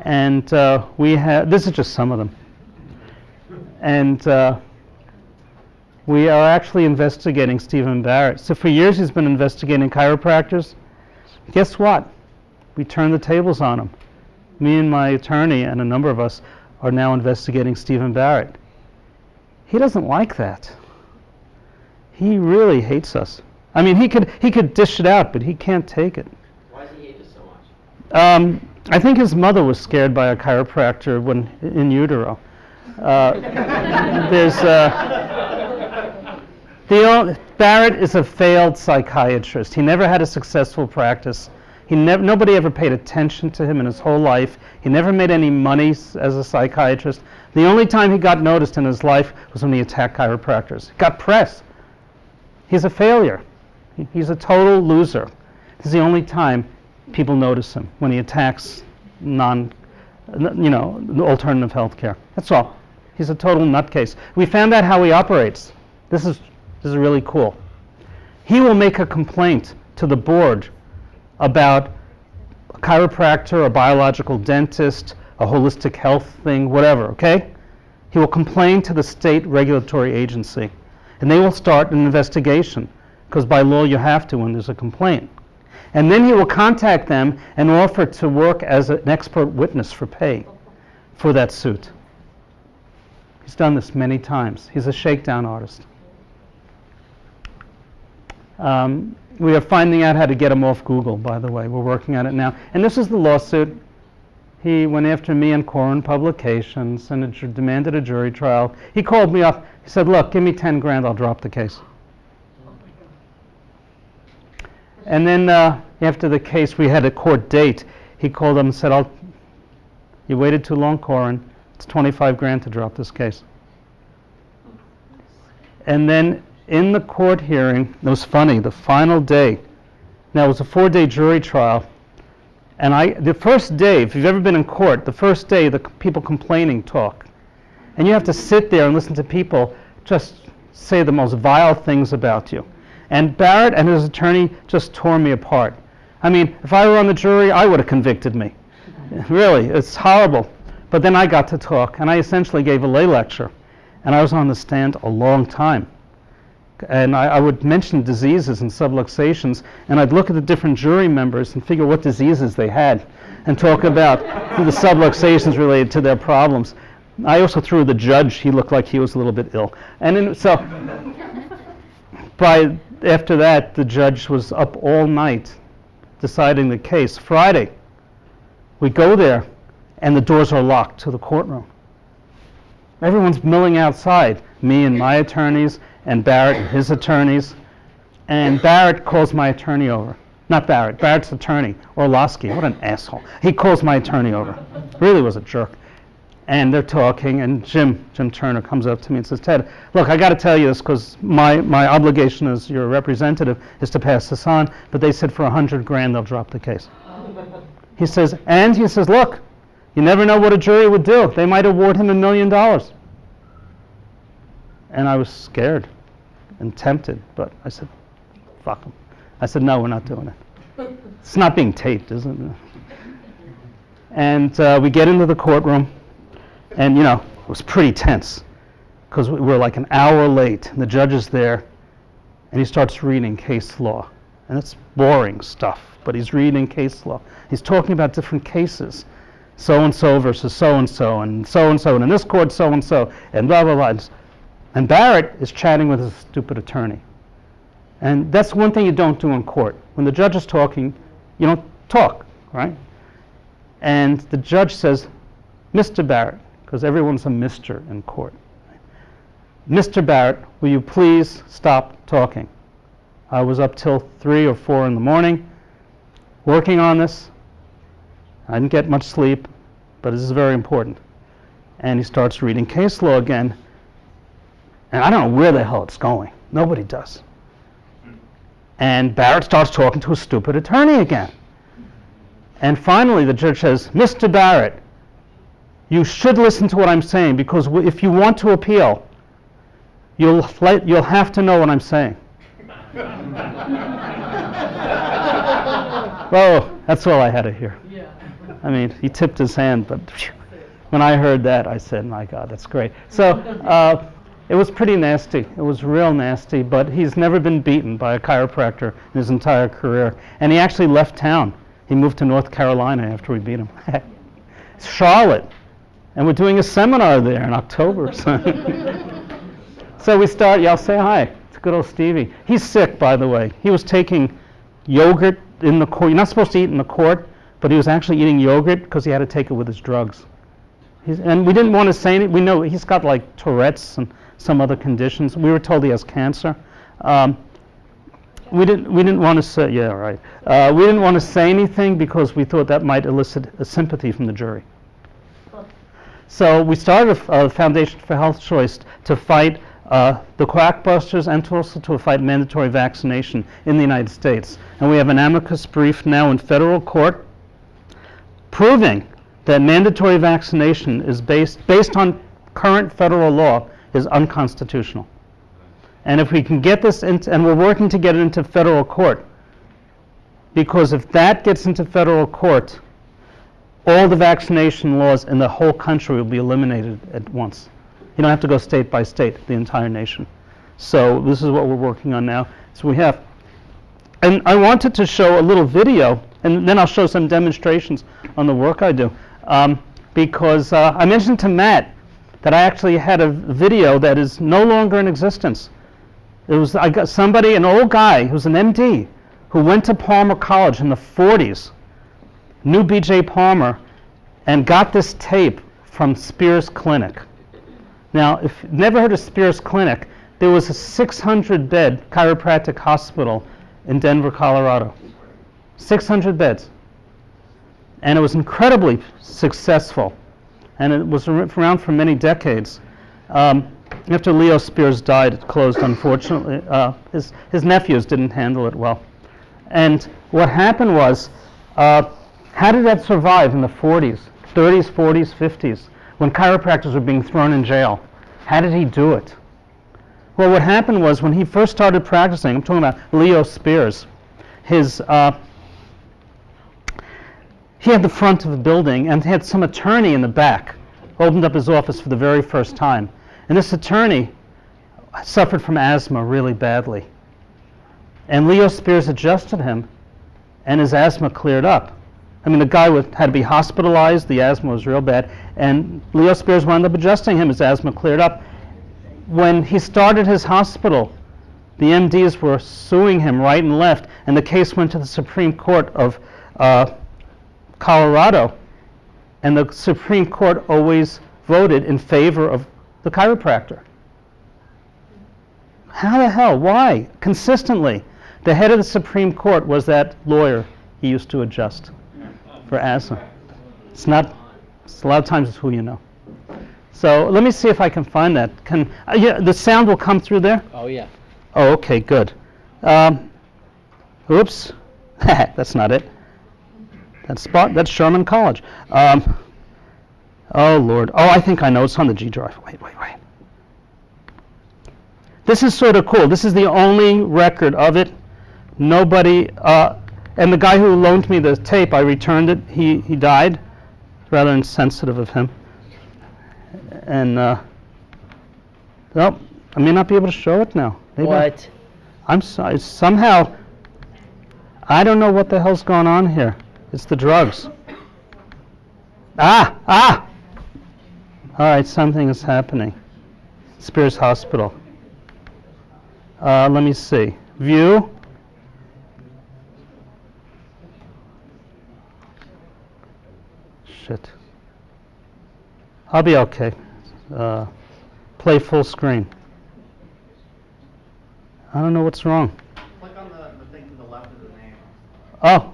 And we have, this is just some of them. And we are actually investigating Stephen Barrett. So for years he's been investigating chiropractors. Guess what? We turned the tables on him. Me and my attorney and a number of us are now investigating Stephen Barrett. He doesn't like that. He really hates us. I mean, he could dish it out, but he can't take it. Why does he hate us so much? I think his mother was scared by a chiropractor when in utero. Barrett is a failed psychiatrist. He never had a successful practice. Nobody ever paid attention to him in his whole life. He never made any money as a psychiatrist. The only time he got noticed in his life was when he attacked chiropractors. He got press. He's a failure. He's a total loser. This is the only time people notice him, when he attacks alternative health care. That's all. He's a total nutcase. We found out how he operates. This is really cool. He will make a complaint to the board about a chiropractor, a biological dentist, a holistic health thing, whatever, okay? He will complain to the state regulatory agency, and they will start an investigation, because by law you have to when there's a complaint. And then he will contact them and offer to work as an expert witness for pay for that suit. He's done this many times. He's a shakedown artist. We are finding out how to get him off Google, by the way. We're working on it now. And this is the lawsuit. He went after me and Koren Publications and demanded a jury trial. He called me up. He said, look, give me 10 grand, I'll drop the case. And then after the case, we had a court date. He called them and said, you waited too long, Koren. It's 25 grand to drop this case. And then in the court hearing, it was funny, the final day. Now, it was a 4-day jury trial. And the first day, if you've ever been in court, the first day, the people complaining talk. And you have to sit there and listen to people just say the most vile things about you. And Barrett and his attorney just tore me apart. I mean, if I were on the jury, I would have convicted me. Really, it's horrible. But then I got to talk, and I essentially gave a lay lecture, and I was on the stand a long time. And I would mention diseases and subluxations, and I'd look at the different jury members and figure what diseases they had, and talk about the subluxations related to their problems. I also threw the judge. He looked like he was a little bit ill. And then, so after that, the judge was up all night deciding the case. Friday, we go there, and the doors are locked to the courtroom. Everyone's milling outside, me and my attorneys, and Barrett and his attorneys. And Barrett calls my attorney over. Not Barrett, Barrett's attorney, Orlowski. What an asshole. He calls my attorney over. Really was a jerk. And they're talking, and Jim Turner comes up to me and says, Ted, look, I got to tell you this because my obligation as your representative is to pass this on, but they said for $100,000 they'll drop the case. He says, look, you never know what a jury would do. They might award him $1 million. And I was scared and tempted, but I said, fuck him. I said, no, we're not doing it. It's not being taped, is it? And we get into the courtroom, and it was pretty tense because we were like an hour late, and the judge is there, and he starts reading case law. And it's boring stuff, but he's reading case law. He's talking about different cases. So-and-so versus so-and-so, and so-and-so, and in this court, so-and-so, and blah, blah, blah. And Barrett is chatting with his stupid attorney. And that's one thing you don't do in court. When the judge is talking, you don't talk, right? And the judge says, Mr. Barrett, because everyone's a Mr. in court. Mr. Barrett, will you please stop talking? I was up till 3 or 4 in the morning working on this. I didn't get much sleep, but this is very important. And he starts reading case law again. And I don't know where the hell it's going. Nobody does. And Barrett starts talking to a stupid attorney again. And finally the judge says, Mr. Barrett, you should listen to what I'm saying, because if you want to appeal, you'll have to know what I'm saying. Whoa, that's all I had to hear. I mean, he tipped his hand, but when I heard that, I said, my God, that's great. So it was pretty nasty. It was real nasty, but he's never been beaten by a chiropractor in his entire career. And he actually left town. He moved to North Carolina after we beat him. Charlotte. And we're doing a seminar there in October. So we start, y'all say hi. It's good old Stevie. He's sick, by the way. He was taking yogurt in the court. You're not supposed to eat in the court, but he was actually eating yogurt because he had to take it with his drugs. And we didn't want to say anything. We know he's got like Tourette's and some other conditions. We were told he has cancer. We didn't want to say, yeah, right. We didn't want to say anything because we thought that might elicit a sympathy from the jury. So we started a Foundation for Health Choice to fight the quackbusters and also to fight mandatory vaccination in the United States. And we have an amicus brief now in federal court proving that mandatory vaccination is based on current federal law is unconstitutional. And if we can get this into, and we're working to get it into federal court, because if that gets into federal court, all the vaccination laws in the whole country will be eliminated at once. You don't have to go state by state, the entire nation. So this is what we're working on now. So we have, and I wanted to show a little video, and then I'll show some demonstrations on the work I do, because I mentioned to Matt that I actually had a video that is no longer in existence. I got somebody, an old guy who's an MD, who went to Palmer College in the 40s, knew B.J. Palmer, and got this tape from Spears Clinic. Now, if you've never heard of Spears Clinic, there was a 600-bed chiropractic hospital in Denver, Colorado. 600 beds. And it was incredibly successful. And it was around for many decades. After Leo Spears died, it closed, unfortunately. His nephews didn't handle it well. And what happened was, how did that survive in the 40s, 30s, 40s, 50s, when chiropractors were being thrown in jail? How did he do it? Well, what happened was, when he first started practicing, I'm talking about Leo Spears, he had the front of the building, and he had some attorney in the back opened up his office for the very first time. And this attorney suffered from asthma really badly. And Leo Spears adjusted him, and his asthma cleared up. I mean, the guy had to be hospitalized, the asthma was real bad, and Leo Spears wound up adjusting him, his asthma cleared up. When he started his hospital, the MDs were suing him right and left, and the case went to the Supreme Court of Colorado, and the Supreme Court always voted in favor of the chiropractor. How the hell? Why? Consistently. The head of the Supreme Court was that lawyer he used to adjust for asthma. It's not, a lot of times it's who you know. So let me see if I can find that. Yeah, the sound will come through there? Oh, yeah. Oh, okay, good. Oops. That's not it. That's Sherman College. Oh, Lord. Oh, I think I know. It's on the G drive. Wait. This is sort of cool. This is the only record of it. Nobody, and the guy who loaned me the tape, I returned it. He died. Rather insensitive of him. And, well, I may not be able to show it now. Maybe What? I'm sorry. Somehow, I don't know what the hell's going on here. It's the drugs. Ah! All right, something is happening. Spears Hospital. Let me see. View. Shit. I'll be okay. Play full screen. I don't know what's wrong. Click on the thing to the left of the name. Oh.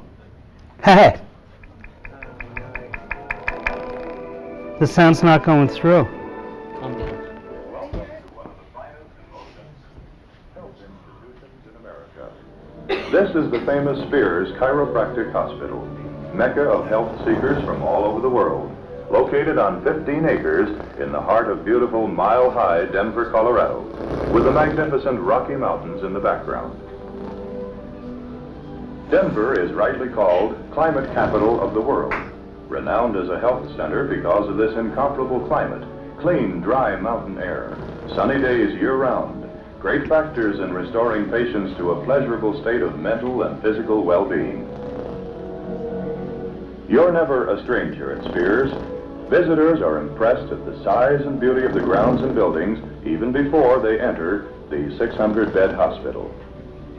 Hey. The sound's not going through. Calm down. This is the famous Spears Chiropractic Hospital, mecca of health seekers from all over the world, located on 15 acres in the heart of beautiful Mile High Denver, Colorado, with the magnificent Rocky Mountains in the background. Denver is rightly called climate capital of the world, renowned as a health center because of this incomparable climate, clean, dry mountain air, sunny days year-round, great factors in restoring patients to a pleasurable state of mental and physical well-being. You're never a stranger at Spears. Visitors are impressed at the size and beauty of the grounds and buildings even before they enter the 600-bed hospital.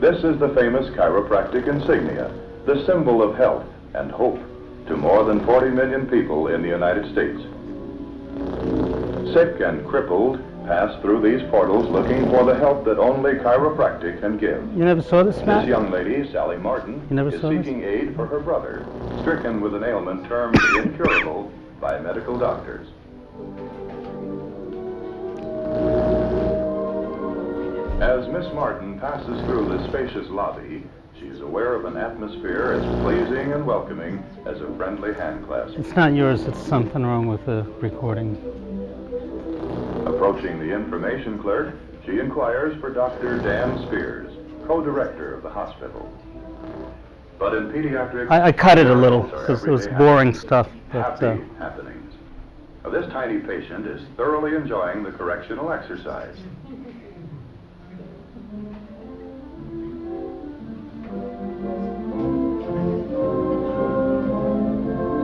This is the famous chiropractic insignia, the symbol of health and hope to more than 40 million people in the United States. Sick and crippled pass through these portals looking for the help that only chiropractic can give. You never saw this, Matt? This young lady, Sally Martin, You never is saw this? seeking aid for her brother, stricken with an ailment termed incurable by medical doctors. As Miss Martin passes through the spacious lobby, she's aware of an atmosphere as pleasing and welcoming as a friendly handclasp. It's not yours. It's something wrong with the recording. Approaching the information clerk, she inquires for Dr. Dan Spears, co-director of the hospital. But in pediatrics, I cut it a little miracles are because it was everyday boring stuff. happy But, happenings. Now, this tiny patient is thoroughly enjoying the correctional exercise.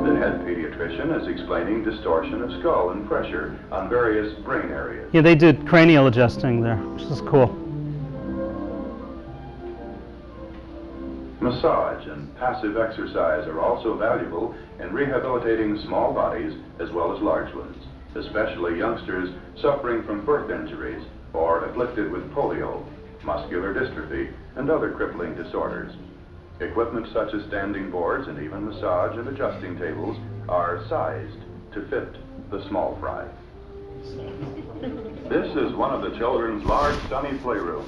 The head pediatrician is explaining distortion of skull and pressure on various brain areas. yeah, they did cranial adjusting there, which is cool. Massage and passive exercise are also valuable in rehabilitating small bodies as well as large ones, especially youngsters suffering from birth injuries or afflicted with polio, muscular dystrophy, and other crippling disorders. Equipment such as standing boards and even massage and adjusting tables are sized to fit the small fry. This is one of the children's large sunny playrooms.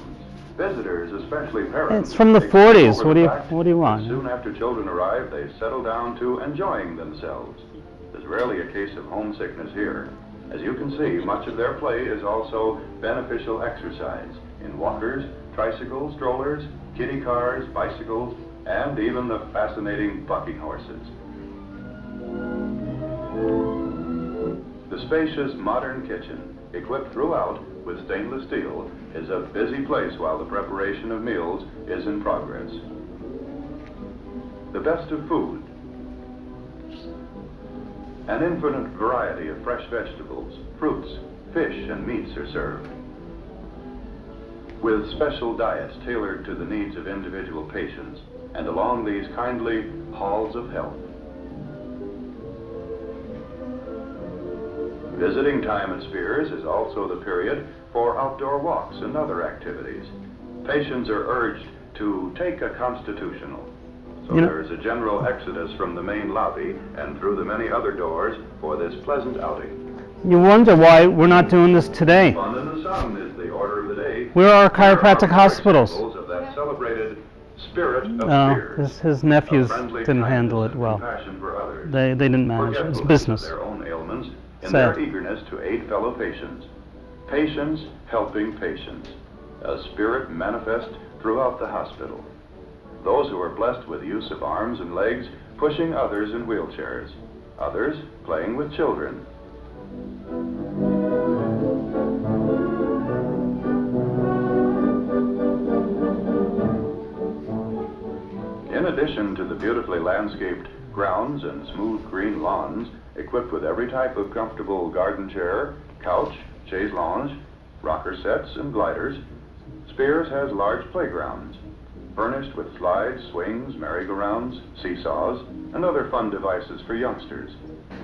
Visitors, especially parents, It's from the exclaim 40s. over What the do you- fact what do you that want? Soon after children arrive, they settle down to enjoying themselves. There's rarely a case of homesickness here. As you can see, much of their play is also beneficial exercise in walkers, tricycles, strollers, kiddie cars, bicycles, and even the fascinating bucking horses. The spacious modern kitchen, equipped throughout with stainless steel, is a busy place while the preparation of meals is in progress. The best of food. An infinite variety of fresh vegetables, fruits, fish, and meats are served, with special diets tailored to the needs of individual patients and along these kindly halls of health. Visiting time at Spears is also the period for outdoor walks and other activities. Patients are urged to take a constitutional. So there is a general exodus from the main lobby and through the many other doors for this pleasant outing. You wonder why we're not doing this today. Fun in the sun is the order of the day. Where are our Here chiropractic hospitals? examples of that celebrated spirit of No, Spears, his nephews of friendly didn't kindness handle it and well. compassion for others, They didn't manage it. It's forgetfulness business. of their own ailments in Sad. their eagerness to aid fellow patients. Patients helping patients. A spirit manifest throughout the hospital. Those who are blessed with use of arms and legs pushing others in wheelchairs. Others playing with children. In addition to the beautifully landscaped grounds and smooth green lawns, equipped with every type of comfortable garden chair, couch, chaise lounge, rocker sets, and gliders, Spears has large playgrounds, furnished with slides, swings, merry-go-rounds, seesaws, and other fun devices for youngsters.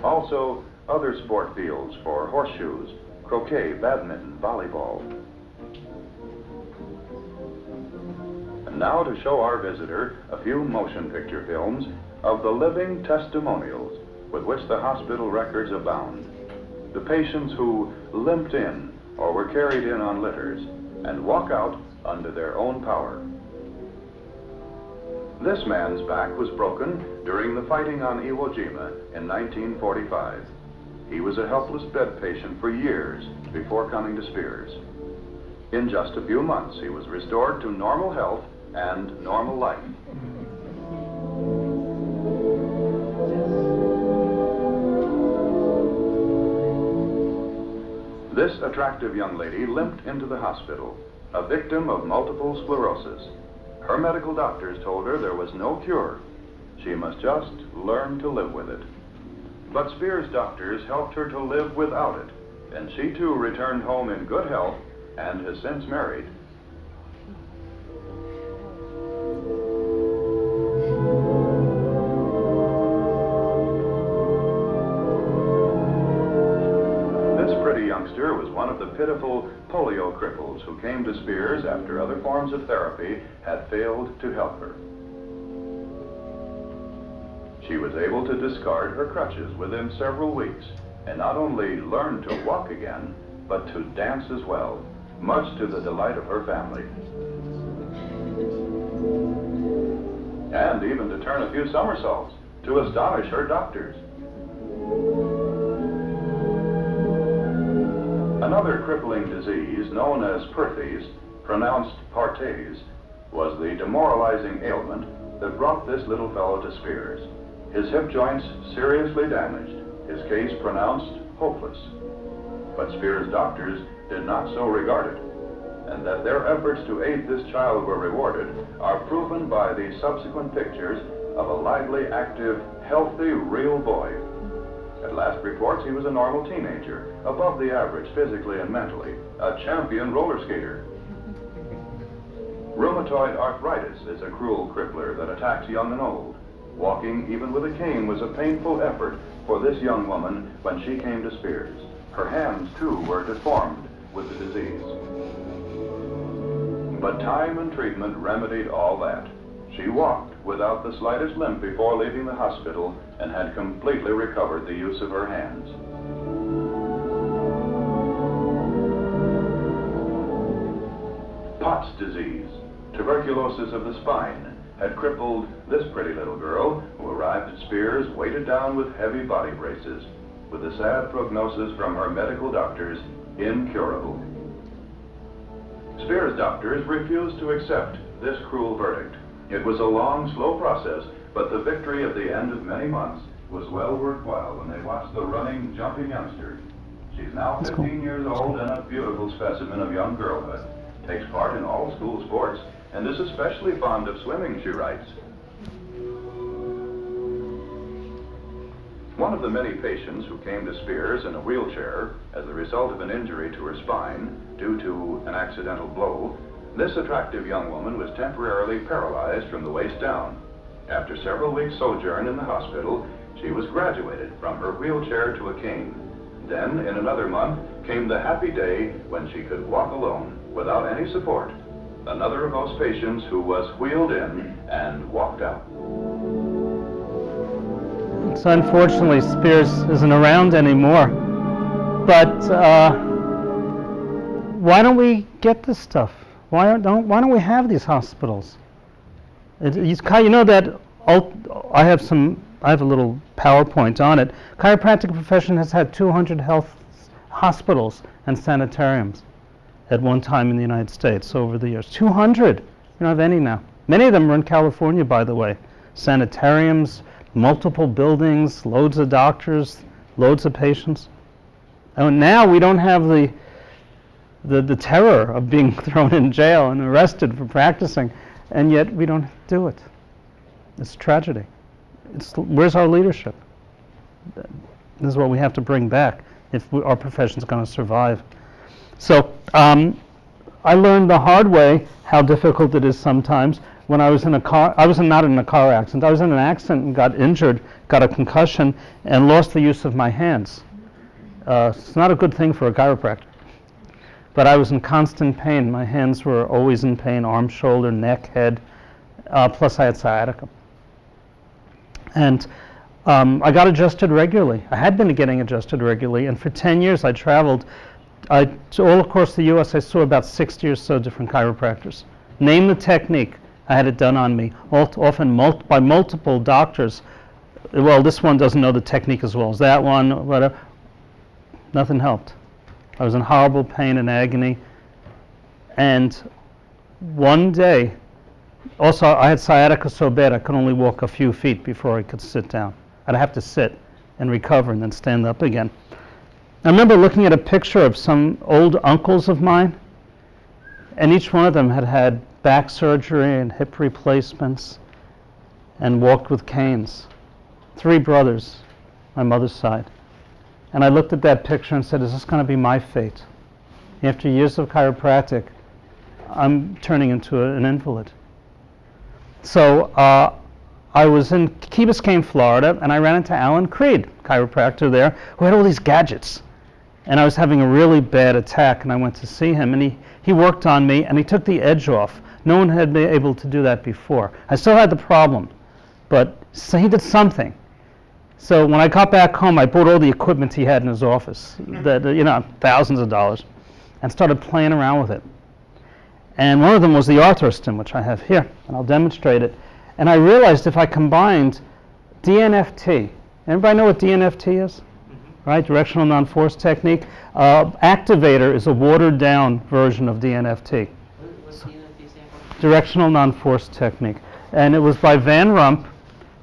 Also, other sport fields for horseshoes, croquet, badminton, volleyball. And now to show our visitor a few motion picture films of the living testimonials with which the hospital records abound. The patients who limped in or were carried in on litters and walk out under their own power. This man's back was broken during the fighting on Iwo Jima in 1945. He was a helpless bed patient for years before coming to Spears. In just a few months, he was restored to normal health and normal life. This attractive young lady limped into the hospital, a victim of multiple sclerosis. Her medical doctors told her there was no cure. She must just learn to live with it. But Spears' doctors helped her to live without it, and she too returned home in good health and has since married. Youngster was one of the pitiful polio cripples who came to Spears after other forms of therapy had failed to help her. She was able to discard her crutches within several weeks and not only learn to walk again, but to dance as well, much to the delight of her family. And even to turn a few somersaults to astonish her doctors. Another crippling disease known as Perthes, pronounced Partes, was the demoralizing ailment that brought this little fellow to Spears. His hip joints seriously damaged, his case pronounced hopeless. But Spears' doctors did not so regard it, and that their efforts to aid this child were rewarded are proven by the subsequent pictures of a lively, active, healthy, real boy. At last reports, he was a normal teenager, above the average physically and mentally, a champion roller skater. Rheumatoid arthritis is a cruel crippler that attacks young and old. Walking, even with a cane, was a painful effort for this young woman when she came to Spears. Her hands, too, were deformed with the disease. But time and treatment remedied all that. She walked without the slightest limp before leaving the hospital and had completely recovered the use of her hands. Pott's disease, tuberculosis of the spine, had crippled this pretty little girl who arrived at Spears weighted down with heavy body braces, with a sad prognosis from her medical doctors, incurable. Spears' doctors refused to accept this cruel verdict. It was a long, slow process, but the victory at the end of many months was well worthwhile when they watched the running, jumping youngster She's now 15 years old and a beautiful specimen of young girlhood. Takes part in all school sports and is especially fond of swimming, she writes. One of the many patients who came to Spears in a wheelchair as the result of an injury to her spine due to an accidental blow, this attractive young woman was temporarily paralyzed from the waist down. After several weeks' sojourn in the hospital, she was graduated from her wheelchair to a cane. Then, in another month, came the happy day when she could walk alone without any support. Another of those patients who was wheeled in and walked out. So unfortunately, Spears isn't around anymore. But why don't we get this stuff? Why don't we have these hospitals? You know that I have a little PowerPoint on it. Chiropractic profession has had 200 health hospitals and sanitariums at one time in the United States over the years. 200. We don't have any now. Many of them are in California, by the way. Sanitariums, multiple buildings, loads of doctors, loads of patients. And now we don't have the terror of being thrown in jail and arrested for practicing, and yet we don't do it. It's a tragedy. Where's our leadership? This is what we have to bring back if our profession is going to survive. So I learned the hard way how difficult it is sometimes. When I was in a car, I was not in a car accident. I was in an accident and got injured, got a concussion, and lost the use of my hands. It's not a good thing for a chiropractor. But I was in constant pain. My hands were always in pain, arm, shoulder, neck, head, plus I had sciatica. And I got adjusted regularly. I had been getting adjusted regularly, and for 10 years I traveled all across the U.S. I saw about 60 or so different chiropractors. Name the technique. I had it done on me, often by multiple doctors. Well, this one doesn't know the technique as well as that one, whatever. Nothing helped. I was in horrible pain and agony. And one day, also I had sciatica so bad I could only walk a few feet before I could sit down. I'd have to sit and recover and then stand up again. I remember looking at a picture of some old uncles of mine, and each one of them had had back surgery and hip replacements and walked with canes. 3 brothers, my mother's side. And I looked at that picture and said, is this going to be my fate? After years of chiropractic, I'm turning into an invalid. So I was in Key Biscayne, Florida, and I ran into Alan Creed, chiropractor there, who had all these gadgets. And I was having a really bad attack, and I went to see him, and he worked on me, and he took the edge off. No one had been able to do that before. I still had the problem, but so he did something. So when I got back home, I bought all the equipment he had in his office, thousands of dollars, and started playing around with it. And one of them was the Arthurostim, which I have here, and I'll demonstrate it. And I realized if I combined DNFT, everybody know what DNFT is? Right, directional non-force technique. Activator is a watered-down version of DNFT. What's DNFT stand for? Directional non-force technique, and it was by Van Rump.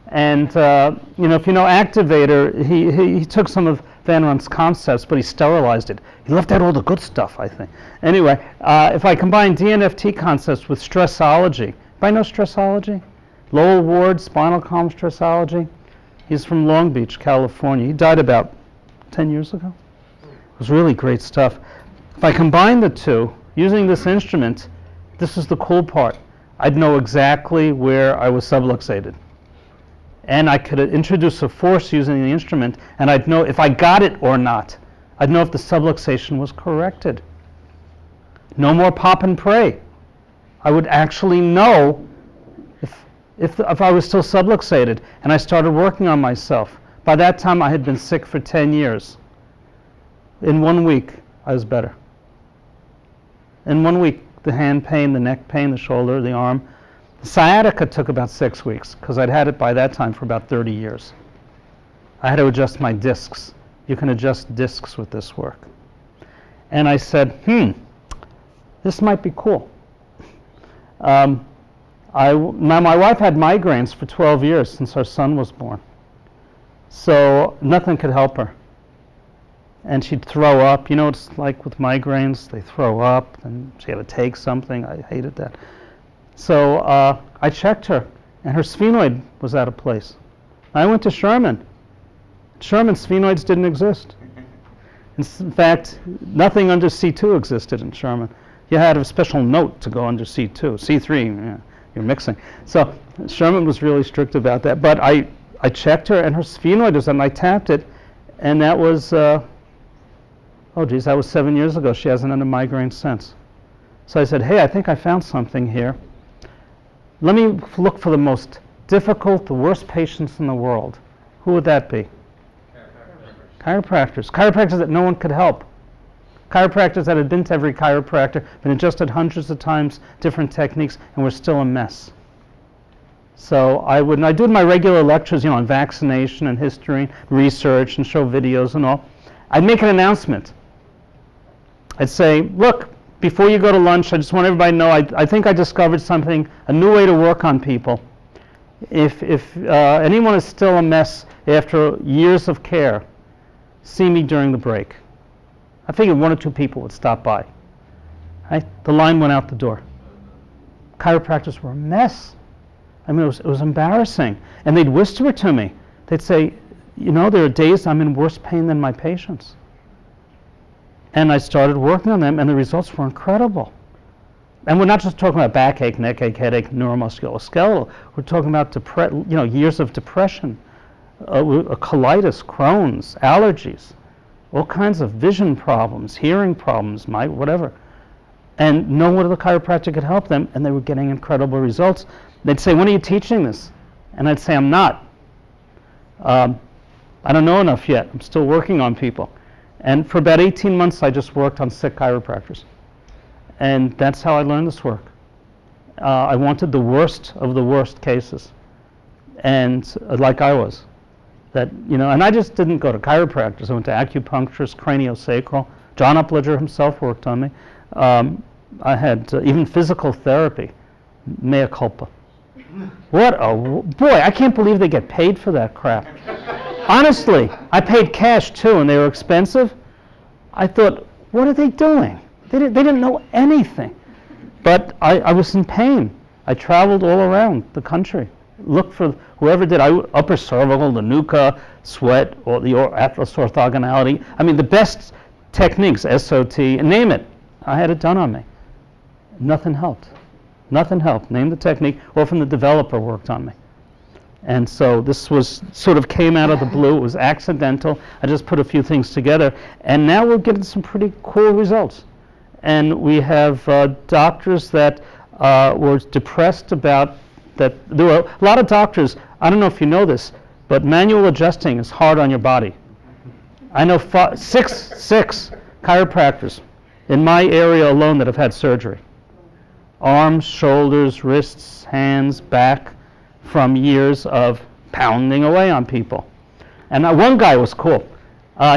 And if you know Activator, he took some of Van Rump's concepts, but he sterilized it. He left out all the good stuff, I think. Anyway, if I combine DNFT concepts with stressology, anybody know stressology? Lowell Ward, spinal column stressology. He's from Long Beach, California. He died about 10 years ago. It was really great stuff. If I combine the two, using this instrument, this is the cool part. I'd know exactly where I was subluxated. And I could introduce a force using the instrument, and I'd know if I got it or not. I'd know if the subluxation was corrected. No more pop and pray. I would actually know if I was still subluxated, and I started working on myself. By that time, I had been sick for 10 years. In 1 week, I was better. In 1 week, the hand pain, the neck pain, the shoulder, the arm. The sciatica took about 6 weeks, because I'd had it by that time for about 30 years. I had to adjust my discs. You can adjust discs with this work. And I said, this might be cool. My wife had migraines for 12 years since our son was born. So nothing could help her. and she'd throw up. You know what it's like with migraines? They throw up, and she had to take something. I hated that. So I checked her, and her sphenoid was out of place. I went to Sherman. Sherman's sphenoids didn't exist. In fact, nothing under C2 existed in Sherman. You had a special note to go under C2. C3, yeah, you're mixing. So Sherman was really strict about that. But I checked her, and her sphenoid was, and I tapped it, and that was, that was 7 years ago. She hasn't had a migraine since. So I said, hey, I think I found something here. Let me look for the most difficult, the worst patients in the world. Who would that be? Chiropractors. Chiropractors that no one could help. Chiropractors that had been to every chiropractor, been adjusted hundreds of times, different techniques, and were still a mess. So I do my regular lectures, on vaccination and history, research, and show videos and all. I'd make an announcement. I'd say, look, before you go to lunch, I just want everybody to know I think I discovered something, a new way to work on people. If anyone is still a mess after years of care, see me during the break. I figured 1 or 2 people would stop by. Right? The line went out the door. Chiropractors were a mess. I mean, it was embarrassing. And they'd whisper it to me. They'd say, there are days I'm in worse pain than my patients. And I started working on them, and the results were incredible. And we're not just talking about backache, neck ache, headache, neuromusculoskeletal. We're talking about years of depression, colitis, Crohn's, allergies, all kinds of vision problems, hearing problems, whatever. And no one of the chiropractor could help them, and they were getting incredible results. They'd say, when are you teaching this? And I'd say, I'm not. I don't know enough yet. I'm still working on people. And for about 18 months, I just worked on sick chiropractors. And that's how I learned this work. I wanted the worst of the worst cases. And like I was. And I just didn't go to chiropractors. I went to acupuncturists, craniosacral. John Upledger himself worked on me. I had even physical therapy. Mea culpa. Boy, I can't believe they get paid for that crap. Honestly, I paid cash too, and they were expensive. I thought, what are they doing? They didn't know anything. But I was in pain. I traveled all around the country. Looked for whoever did. Upper cervical, the nuca, sweat, or the atlas orthogonality. I mean, the best techniques, SOT, name it. I had it done on me. Nothing helped. Nothing helped. Name the technique. Often the developer worked on me. And so this was sort of came out of the blue. It was accidental. I just put a few things together. And now we're getting some pretty cool results. And we have doctors that were depressed about that. There were a lot of doctors, I don't know if you know this, but manual adjusting is hard on your body. I know six chiropractors in my area alone that have had surgery. Arms, shoulders, wrists, hands, back, from years of pounding away on people. And one guy was cool.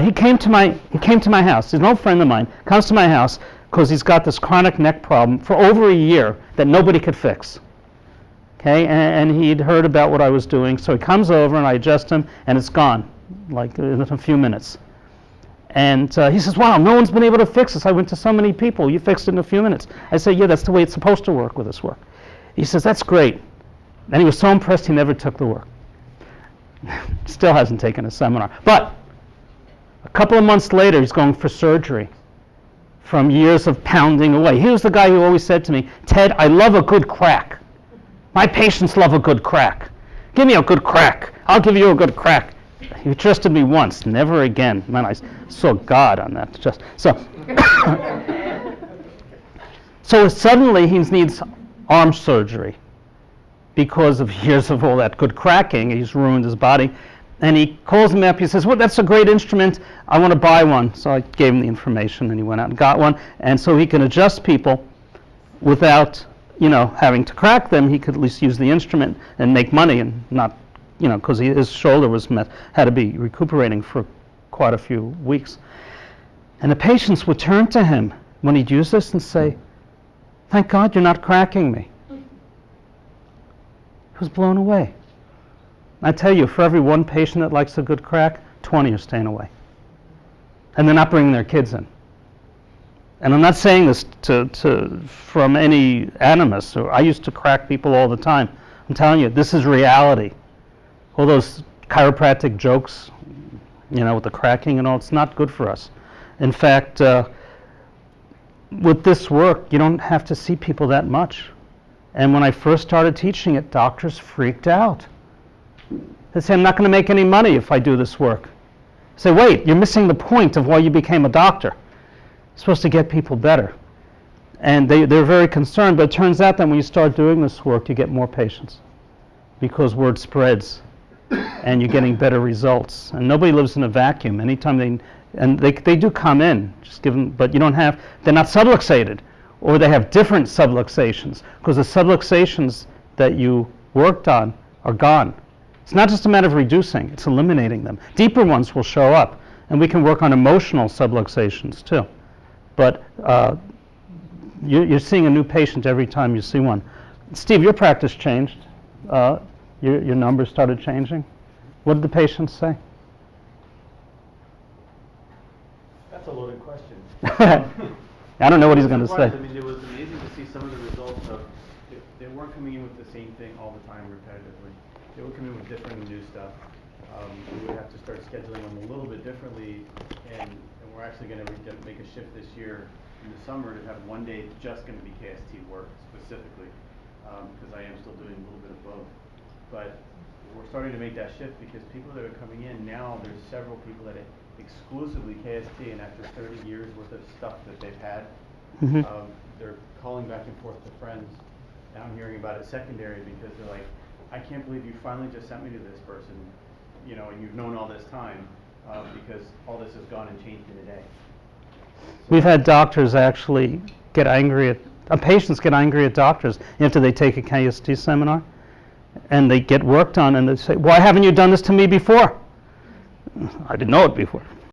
He came to my house. He's an old friend of mine. Comes to my house because he's got this chronic neck problem for over a year that nobody could fix. Okay, and he'd heard about what I was doing, so he comes over and I adjust him, and it's gone, like in a few minutes. And he says, wow, no one's been able to fix this. I went to so many people. You fixed it in a few minutes. I say, yeah, that's the way it's supposed to work with this work. He says, that's great. And he was so impressed he never took the work. Still hasn't taken a seminar. But a couple of months later, he's going for surgery from years of pounding away. He was the guy who always said to me, Ted, I love a good crack. My patients love a good crack. Give me a good crack. I'll give you a good crack. He trusted me once, never again. Man, I saw God on that. So suddenly he needs arm surgery because of years of all that good cracking. He's ruined his body. And he calls me up. He says, well, that's a great instrument. I want to buy one. So I gave him the information, and he went out and got one. And so he can adjust people without, having to crack them. He could at least use the instrument and make money and not, because his shoulder had to be recuperating for quite a few weeks. And the patients would turn to him when he'd use this and say, thank God you're not cracking me. He was blown away. I tell you, for every one patient that likes a good crack, 20 are staying away. and they're not bringing their kids in. And I'm not saying this from any animus. So I used to crack people all the time. I'm telling you, this is reality. All those chiropractic jokes, with the cracking and all, it's not good for us. In fact, with this work, you don't have to see people that much. And when I first started teaching it, doctors freaked out. They say, I'm not going to make any money if I do this work. I say, wait, you're missing the point of why you became a doctor. You're supposed to get people better. And they're very concerned, but it turns out that when you start doing this work, you get more patients because word spreads and you're getting better results. And nobody lives in a vacuum. Anytime they do come in, just give them, but they're not subluxated, or they have different subluxations, because the subluxations that you worked on are gone. It's not just a matter of reducing, it's eliminating them. Deeper ones will show up, and we can work on emotional subluxations too. But you're seeing a new patient every time you see one. Steve, your practice changed. Your numbers started changing. What did the patients say? That's a loaded question. I don't know what he's going to say. I mean, it was amazing to see some of the results of, they weren't coming in with the same thing all the time repetitively. They would come in with different and new stuff. We would have to start scheduling them a little bit differently, and we're actually going to make a shift this year in the summer to have one day just going to be KST work specifically, because I am still doing a little bit of both. But we're starting to make that shift because people that are coming in now, there's several people that are exclusively KST, and after 30 years worth of stuff that they've had, they're calling back and forth to friends. And I'm hearing about it secondary because they're like, I can't believe you finally just sent me to this person, and you've known all this time, because all this has gone and changed in a day. We've had doctors actually get angry at, patients get angry at doctors after they take a KST seminar, and they get work done, and they say, why haven't you done this to me before? I didn't know it before.